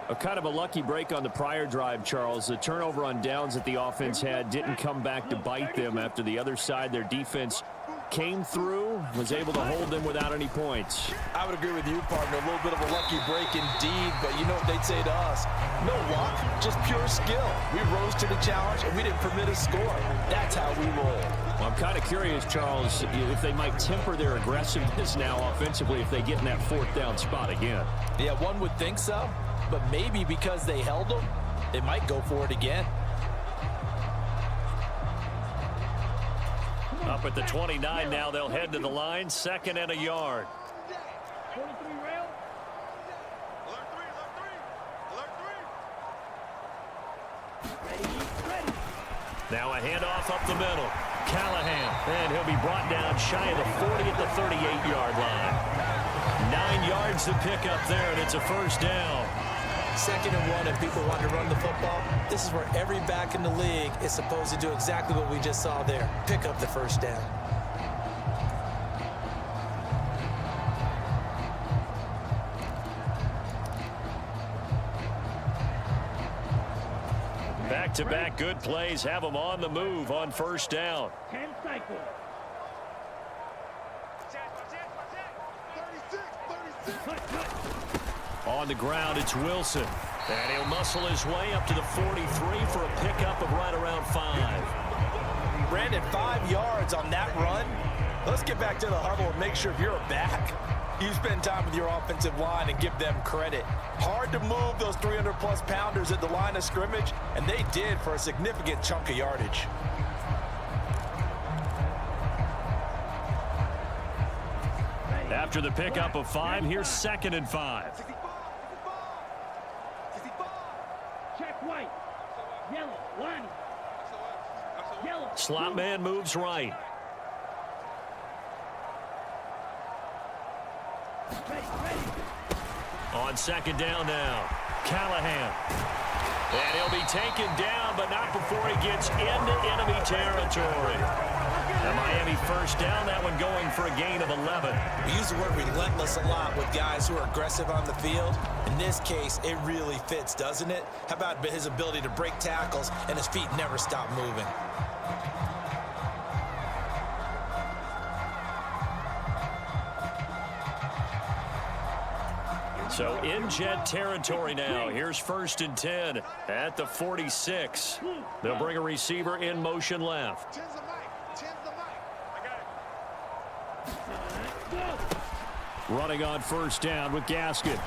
A kind of a lucky break on the prior drive, Charles. The turnover on downs that the offense had didn't come back to bite them after the other side. Their defense came through, was able to hold them without any points. I would agree with you, partner. A little bit of a lucky break indeed, but you know what they'd say to us? No luck, just pure skill. We rose to the challenge, and we didn't permit a score. That's how we roll. Well, I'm kind of curious, Charles, if they might temper their aggressiveness now offensively if they get in that 4th down spot again. Yeah, one would think so, but maybe because they held them, they might go for it again. Up at the 29 now, they'll head to the line, 2nd and a yard. 23 rail. Alert 3. Ready. Now a handoff up the middle. Callahan, and he'll be brought down shy of the 40 at the 38-yard line. 9 yards to pick up there, and it's a 1st down. 2nd and 1, and people want to run the football. This is where every back in the league is supposed to do exactly what we just saw there. Pick up the 1st down. Back-to-back good plays have them on the move on 1st down. 10 cycle. 36. On the ground, it's Wilson. And he'll muscle his way up to the 43 for a pickup of right around 5. Brandon, 5 yards on that run. Let's get back to the huddle and make sure if you're a back, you spend time with your offensive line and give them credit. Hard to move those 300-plus pounders at the line of scrimmage, and they did for a significant chunk of yardage. After the pickup of 5, here's 2nd and 5. Check white. Yellow. Line. Yellow. Slot man moves right. On second down now, Callahan. And he'll be taken down, but not before he gets into enemy territory. The Miami first down, that one going for a gain of 11. We use the word relentless a lot with guys who are aggressive on the field. In this case, it really fits, doesn't it? How about his ability to break tackles and his feet never stop moving? So in Jet territory now. Here's 1st and 10 at the 46. They'll bring a receiver in motion left. Tens the mic. Tens the mic. I got it. Running on first down with Gaskin.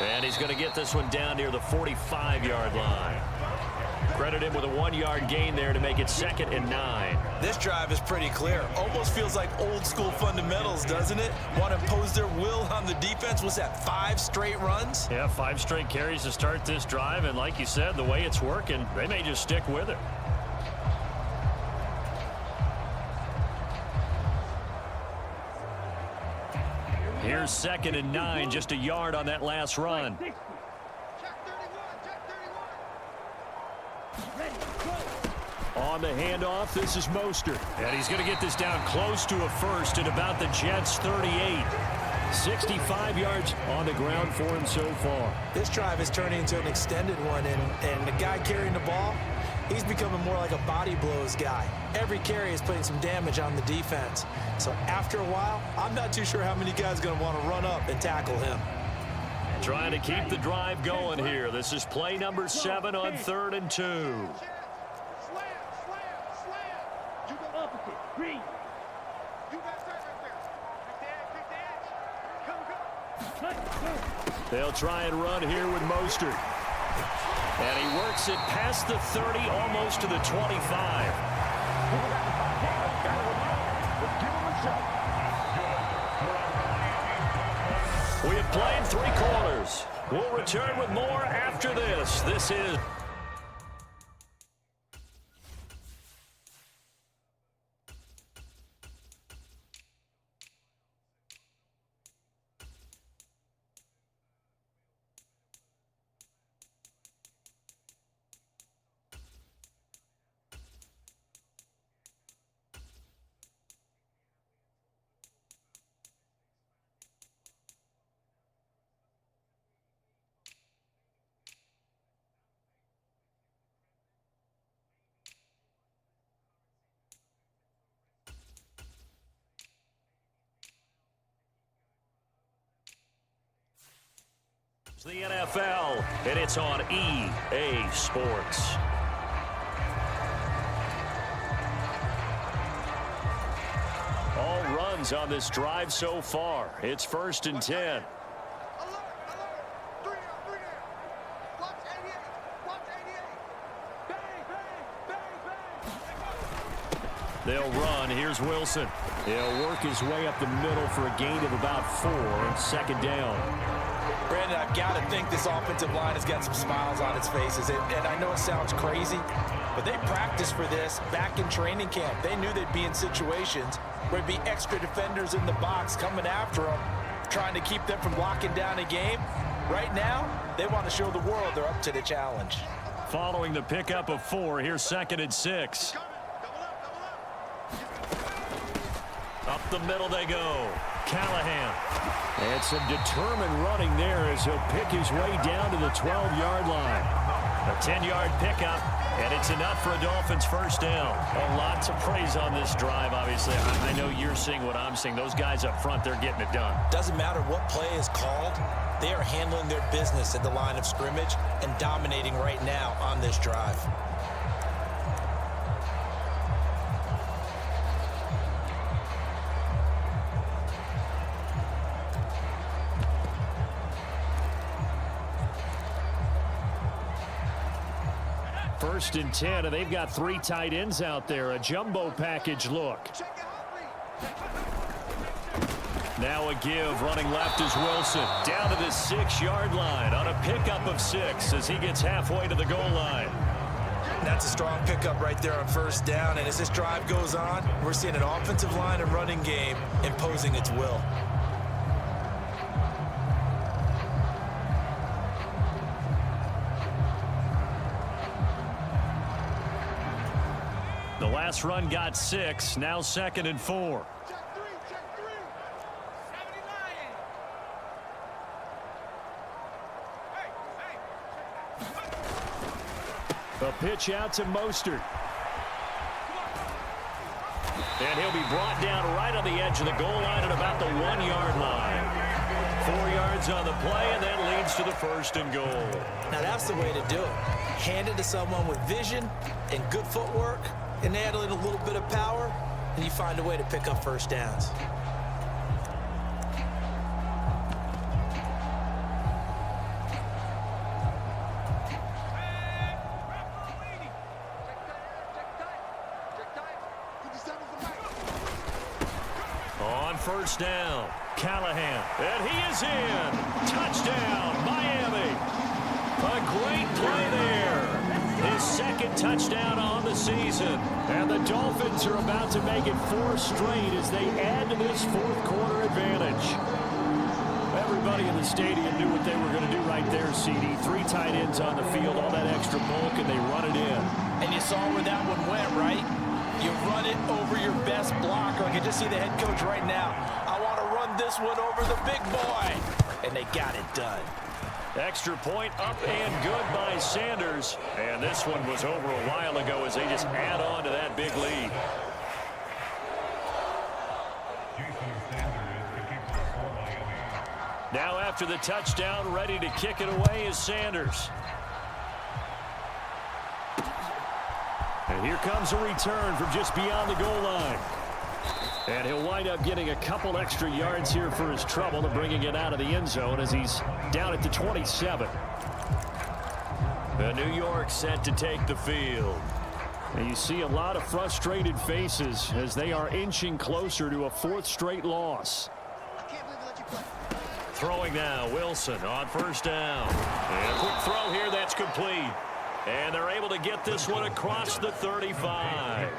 And he's going to get this one down near the 45-yard line. Credit him with a 1-yard gain there to make it 2nd and 9. This drive is pretty clear. Almost feels like old school fundamentals, doesn't it? Want to impose their will on the defense. Was that 5 straight runs? Yeah, 5 straight carries to start this drive. And like you said, the way it's working, they may just stick with it. Here's 2nd and 9, just a yard on that last run. Check 31. Check 31. On the handoff, this is Mostert. And he's going to get this down close to a first at about the Jets' 38. 65 yards on the ground for him so far. This drive is turning into an extended one, and the guy carrying the ball, he's becoming more like a body blows guy. Every carry is putting some damage on the defense. So after a while, I'm not too sure how many guys are going to want to run up and tackle him. Trying to keep the drive going here. This is play number 7 on 3rd and 2. Slam. You go opposite. Read. You got that right there. Kick the edge. Come. They'll try and run here with Mostert. And he works it past the 30, almost to the 25. We have played 3 quarters. We'll return with more after this. This is... the NFL, and it's on EA Sports. All runs on this drive so far. It's 1st and 10. Alert. 3 down. Watch 88. Watch 88. Bang. They'll run. Here's Wilson. He'll work his way up the middle for a gain of about 4 on 2nd down. Brandon, I've got to think this offensive line has got some smiles on its faces. And I know it sounds crazy, but they practiced for this back in training camp. They knew they'd be in situations where there'd be extra defenders in the box coming after them, trying to keep them from locking down a game. Right now, they want to show the world they're up to the challenge. Following the pickup of 4, here's 2nd and 6. Up the middle they go. Callahan. And some determined running there as he'll pick his way down to the 12-yard line. A 10-yard pickup, and it's enough for a Dolphins first down. Oh, lots of praise on this drive, obviously. I know you're seeing what I'm seeing. Those guys up front, they're getting it done. Doesn't matter what play is called. They are handling their business at the line of scrimmage and dominating right now on this drive. First and 10, and they've got 3 tight ends out there. A jumbo package look. Now a give. Running left is Wilson. Down to the 6-yard line on a pickup of 6 as he gets halfway to the goal line. That's a strong pickup right there on first down. And as this drive goes on, we're seeing an offensive line and running game imposing its will. last run got 6. Now 2nd and 4. Check three, check three. 79. A pitch out to Mostert. And he'll be brought down right on the edge of the goal line at about the 1-yard line. 4 yards on the play, and that leads to the 1st and goal. Now that's the way to do it. Hand it to someone with vision and good footwork, and add in a little bit of power, and you find a way to pick up first downs. On 1st down, Callahan, and he is in. Touchdown, Miami. A great play there. His 2nd touchdown on the season. And the Dolphins are about to make it 4 straight as they add to this 4th quarter advantage. Everybody in the stadium knew what they were going to do right there, CD. 3 tight ends on the field, all that extra bulk, and they run it in. And you saw where that one went, right? You run it over your best blocker. I can just see the head coach right now. I want to run this one over the big boy. And they got it done. Extra point up and good by Sanders. And this one was over a while ago as they just add on to that big lead. Now after the touchdown, ready to kick it away is Sanders. And here comes a return from just beyond the goal line. And he'll wind up getting a couple extra yards here for his trouble and bringing it out of the end zone as he's down at the 27. The New York set to take the field. And you see a lot of frustrated faces as they are inching closer to a 4th straight loss. Throwing now, Wilson on 1st down. And a quick throw here that's complete. And they're able to get this one across the 35.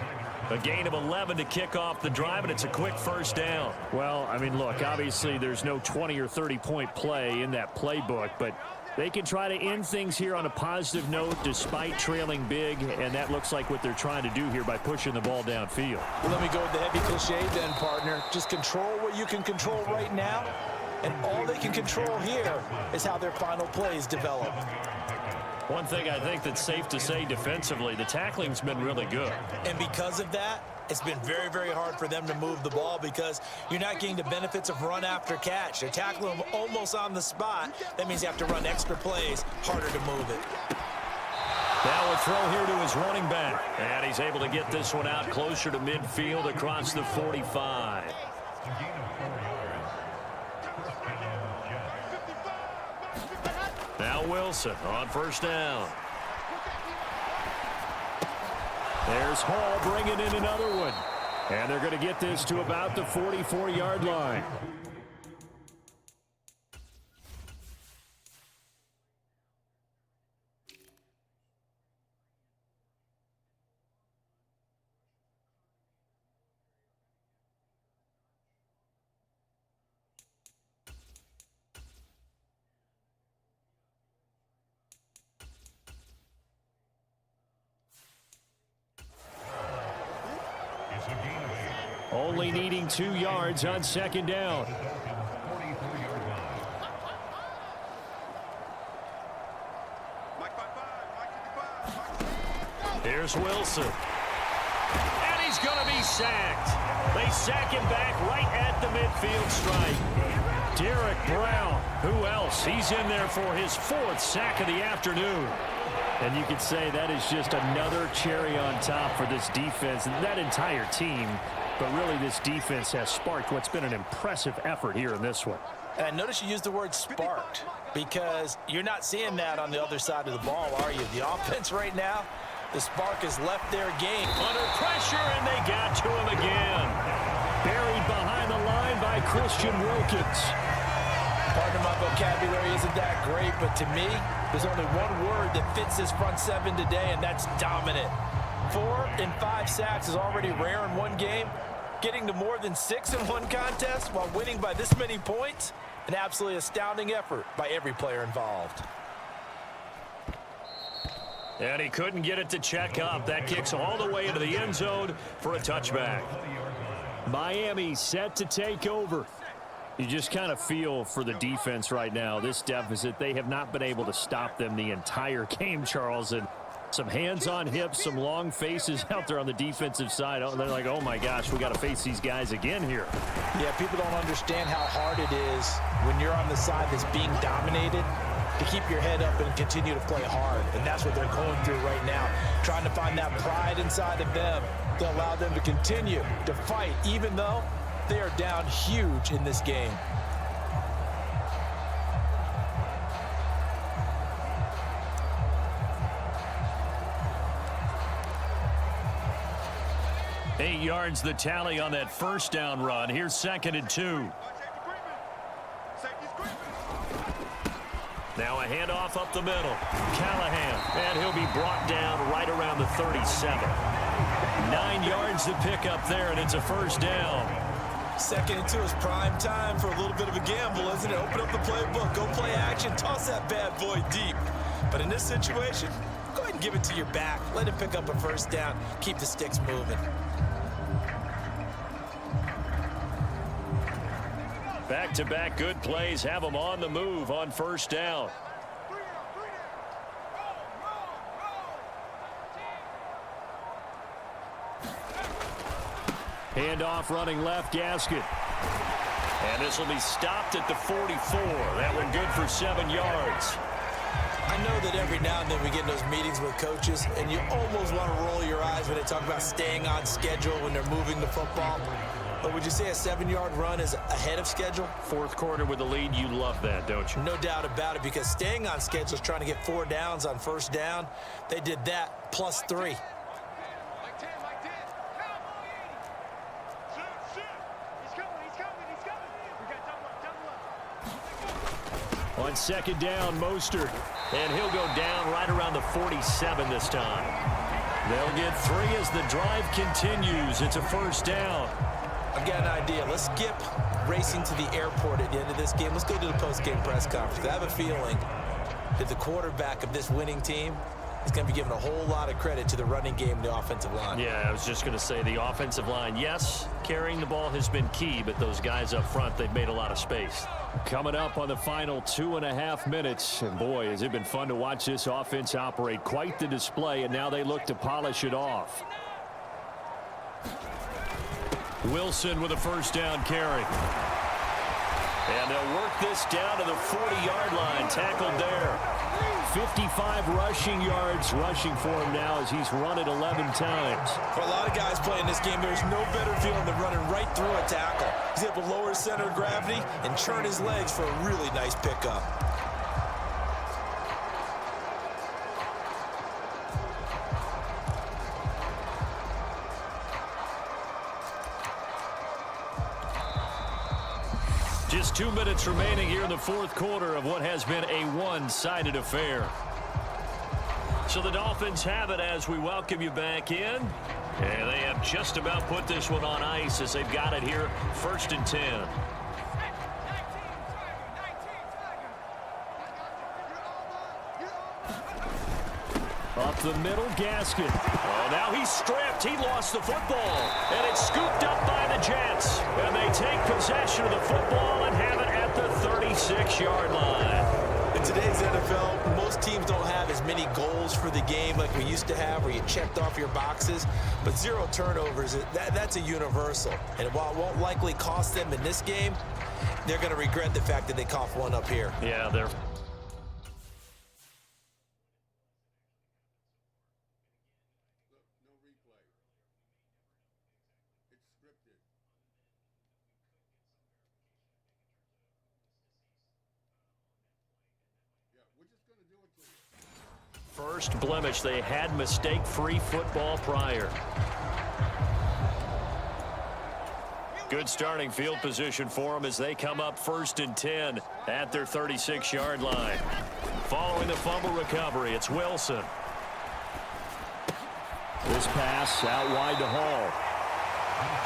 A gain of 11 to kick off the drive, and it's a quick 1st down. Well, I mean, look, obviously there's no 20 or 30-point play in that playbook, but they can try to end things here on a positive note despite trailing big, and that looks like what they're trying to do here by pushing the ball downfield. Well, let me go with the heavy cliche then, partner. Just control what you can control right now, and all they can control here is how their final plays develop. One thing I think that's safe to say defensively, the tackling's been really good. And because of that, it's been very, very hard for them to move the ball because you're not getting the benefits of run after catch. They're tackling them almost on the spot. That means you have to run extra plays, harder to move it. Now a throw here to his running back. And he's able to get this one out closer to midfield across the 45. Now Wilson on 1st down. There's Hall bringing in another one. And they're going to get this to about the 44-yard line. Only needing 2 yards on 2nd down. Here's Wilson. And he's going to be sacked. They sack him back right at the midfield stripe. Derek Brown, who else? He's in there for his 4th sack of the afternoon. And you could say that is just another cherry on top for this defense and that entire team. But really, this defense has sparked what's been an impressive effort here in this one. And I notice you used the word sparked because you're not seeing that on the other side of the ball, are you? The offense right now, the spark has left their game. Under pressure, and they got to him again. Buried behind the line by Christian Wilkins. Pardon my vocabulary isn't that great, but to me, there's only one word that fits this front 7 today, and that's dominant. 4 and 5 sacks is already rare in one game. Getting to more than 6 in one contest while winning by this many points, an absolutely astounding effort by every player involved. And he couldn't get it to check up. That kicks all the way into the end zone for a touchback. Miami set to take over. You just kind of feel for the defense right now, this deficit. They have not been able to stop them the entire game, Charles. And some hands on hips, some long faces out there on the defensive side. They're like, oh, my gosh, we got to face these guys again here. Yeah, people don't understand how hard it is when you're on the side that's being dominated to keep your head up and continue to play hard. And that's what they're going through right now, trying to find that pride inside of them to allow them to continue to fight, even though they are down huge in this game. Eight yards the tally on that first down run. Here's 2nd and 2. Now a handoff up the middle. Callahan, and he'll be brought down right around the 37. 9 yards to pick up there, and it's a first down. 2nd and 2 is prime time for a little bit of a gamble, isn't it? Open up the playbook, go play action, toss that bad boy deep. But in this situation, go ahead and give it to your back. Let him pick up a first down. Keep the sticks moving. Back-to-back good plays have them on the move on first down. Handoff running left, Gasket. And this will be stopped at the 44. That one good for 7 yards. I know that every now and then we get in those meetings with coaches, and you almost want to roll your eyes when they talk about staying on schedule when they're moving the football. But would you say a 7-yard run is ahead of schedule? Fourth quarter with the lead, you love that, don't you? No doubt about it, because staying on schedule is trying to get 4 downs on first down. They did that plus 3. On 2nd down, Mostert. And he'll go down right around the 47 this time. They'll get 3 as the drive continues. It's a first down. I've got an idea. Let's skip racing to the airport at the end of this game. Let's go to the post-game press conference. I have a feeling that the quarterback of this winning team is going to be given a whole lot of credit to the running game and the offensive line. Yeah, I was just going to say the offensive line, yes, carrying the ball has been key, but those guys up front, they've made a lot of space. Coming up on the final 2.5 minutes, and boy, has it been fun to watch this offense operate. Quite the display, and now they look to polish it off. Wilson with a first down carry. And they'll work this down to the 40-yard line, tackled there. 55 rushing yards rushing for him now as he's run it 11 times. For a lot of guys playing this game, there's no better feeling than running right through a tackle. He's able to lower his center of gravity and churn his legs for a really nice pickup. Just 2 minutes remaining here in the fourth quarter of what has been a one-sided affair. So the Dolphins have it as we welcome you back in. And they have just about put this one on ice as they've got it here, 1st and 10. Up the middle, Gasket. Oh, now he's stripped. He lost the football. And it's scooped up by the Jets. And they take possession of the football and have it at the 36-yard line. In today's NFL, most teams don't have as many goals for the game like we used to have where you checked off your boxes. But 0 turnovers, that's a universal. And while it won't likely cost them in this game, they're going to regret the fact that they coughed one up here. Yeah, they're... First blemish, they had mistake-free football prior. Good starting field position for them as they come up 1st and 10 at their 36-yard line. Following the fumble recovery, it's Wilson. This pass out wide to Hall.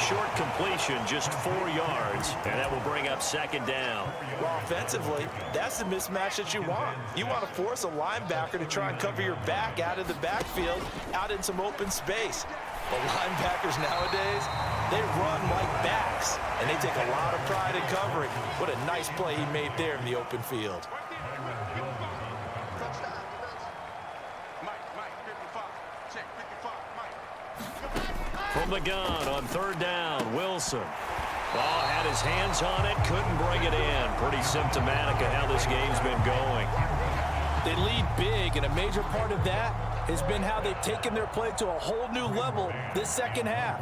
Short completion, just 4 yards, and that will bring up second down. Well, offensively, that's the mismatch that you want. You want to force a linebacker to try and cover your back out of the backfield, out in some open space. But linebackers nowadays, they run like backs, and they take a lot of pride in covering. What a nice play he made there in the open field. From the gun on third down, Wilson. Ball had his hands on it, couldn't bring it in. Pretty symptomatic of how this game's been going. They lead big, and a major part of that has been how they've taken their play to a whole new level this second half.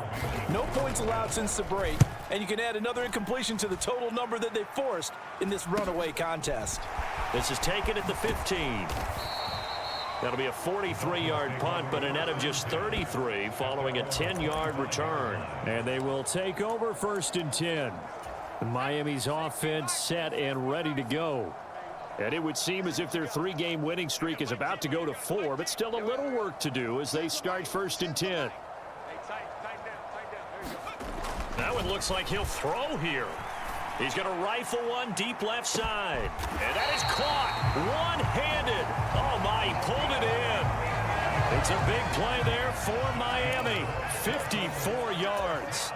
No points allowed since the break, and you can add another incompletion to the total number that they forced in this runaway contest. This is taken at the 15. That'll be a 43-yard punt, but a net of just 33 following a 10-yard return. And they will take over first and 10. Miami's offense set and ready to go. And it would seem as if their 3-game winning streak is about to go to 4, but still a little work to do as they start first and 10. That one looks like he'll throw here. He's going to rifle one deep left side. And that is caught one-handed. Oh, my, he pulled it in. It's a big play there for Miami. 54 yards.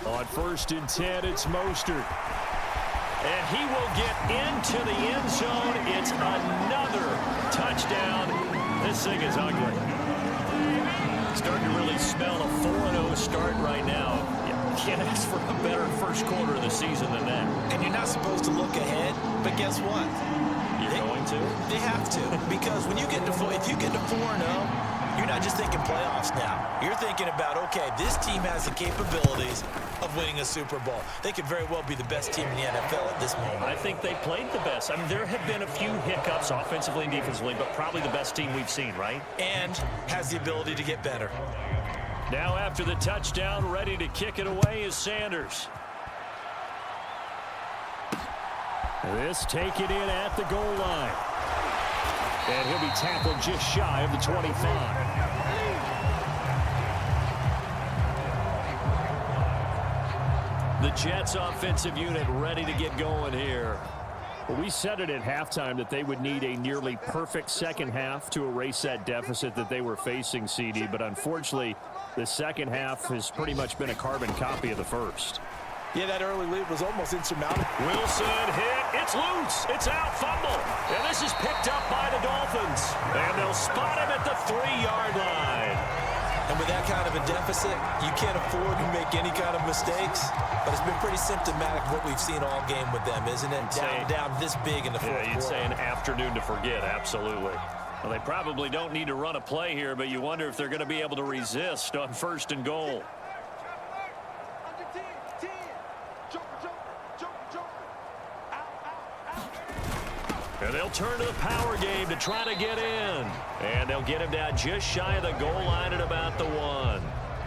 On first and 10, it's Mostert. And he will get into the end zone. It's another touchdown. This thing is ugly. Starting to really smell a 4-0 start right now. You can't ask for a better first quarter of the season than that. And you're not supposed to look ahead, but guess what? You're going to? They have to, because when you get to if you get to 4-0, you're not just thinking playoffs now. You're thinking about, okay, this team has the capabilities of winning a Super Bowl. They could very well be the best team in the NFL at this moment. I think they played the best. I mean, there have been a few hiccups offensively and defensively, but probably the best team we've seen, right? And has the ability to get better. Now after the touchdown, ready to kick it away is Sanders. This taken in at the goal line. And he'll be tackled just shy of the 25. The Jets offensive unit ready to get going here. Well, we said it at halftime that they would need a nearly perfect second half to erase that deficit that they were facing, CD, but unfortunately, the second half has pretty much been a carbon copy of the first. Yeah, that early lead was almost insurmountable. Wilson hit. It's loose. It's out. Fumble. And this is picked up by the Dolphins. And they'll spot him at the 3-yard line. And with that kind of a deficit, you can't afford to make any kind of mistakes. But it's been pretty symptomatic of what we've seen all game with them, isn't it? Down this big in the fourth quarter. You'd say an afternoon to forget, absolutely. Well, they probably don't need to run a play here, but you wonder if they're going to be able to resist on first and goal. And they'll turn to the power game to try to get in. And they'll get him down just shy of the goal line at about the 1.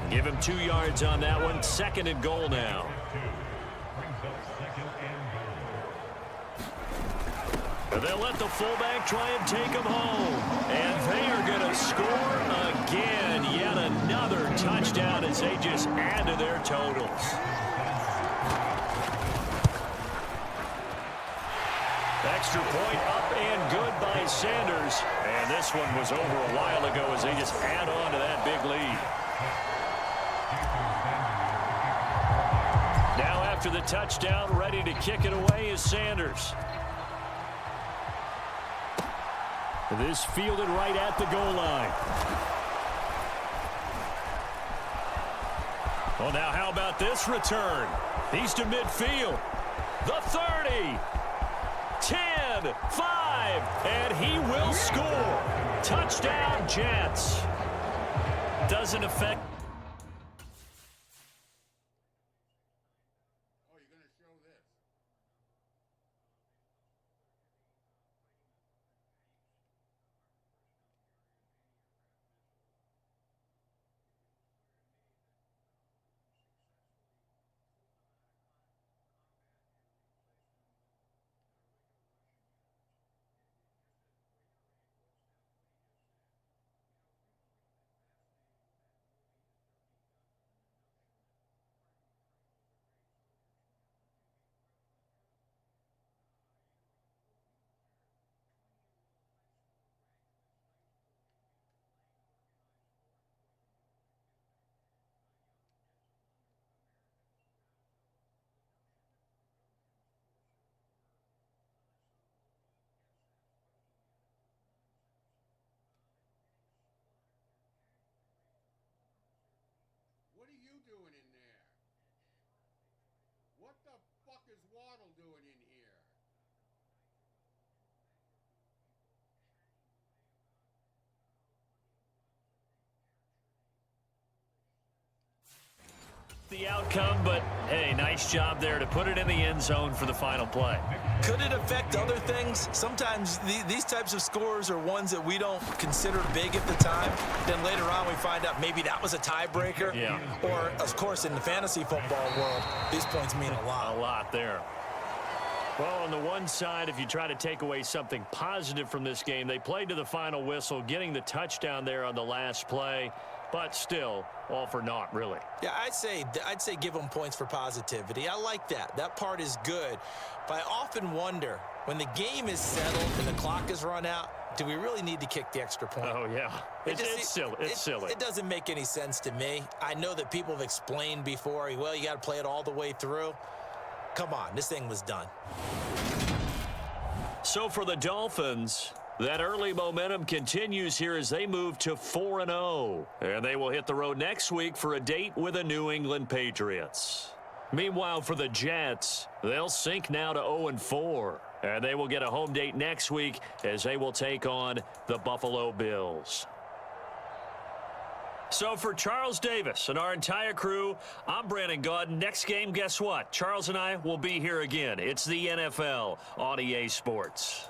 Give him 2 yards on that one. Second and goal now. And they'll let the fullback try and take him home. And they are going to score again. Yet another touchdown as they just add to their totals. Extra point up and good by Sanders. And this one was over a while ago as they just add on to that big lead. Now after the touchdown, ready to kick it away is Sanders. This fielded right at the goal line. Well, now how about this return? He's to midfield. The 30. 10, 5, and he will score. Touchdown, Jets. Doesn't affect. Oh, you're going to show this. doing in there? What the fuck is Waddle doing in here? The outcome, but hey, nice job there to put it in the end zone for the final play. Could it affect other things? Sometimes these types of scores are ones that we don't consider big at the time. Then later on we find out maybe that was a tiebreaker. Yeah. Or, of course, in the fantasy football world, these points mean a lot. A lot there. Well, on the one side, if you try to take away something positive from this game, they played to the final whistle, getting the touchdown there on the last play. But still, all for naught, really. Yeah, I'd say give them points for positivity. I like that. That part is good. But I often wonder, when the game is settled and the clock is run out, do we really need to kick the extra point? Oh, yeah. It's silly. It's silly. It doesn't make any sense to me. I know that people have explained before, well, you got to play it all the way through. Come on, this thing was done. So for the Dolphins, that early momentum continues here as they move to 4-0. And they will hit the road next week for a date with the New England Patriots. Meanwhile, for the Jets, they'll sink now to 0-4. And they will get a home date next week as they will take on the Buffalo Bills. So for Charles Davis and our entire crew, I'm Brandon Gaudin. Next game, guess what? Charles and I will be here again. It's the NFL on EA Sports.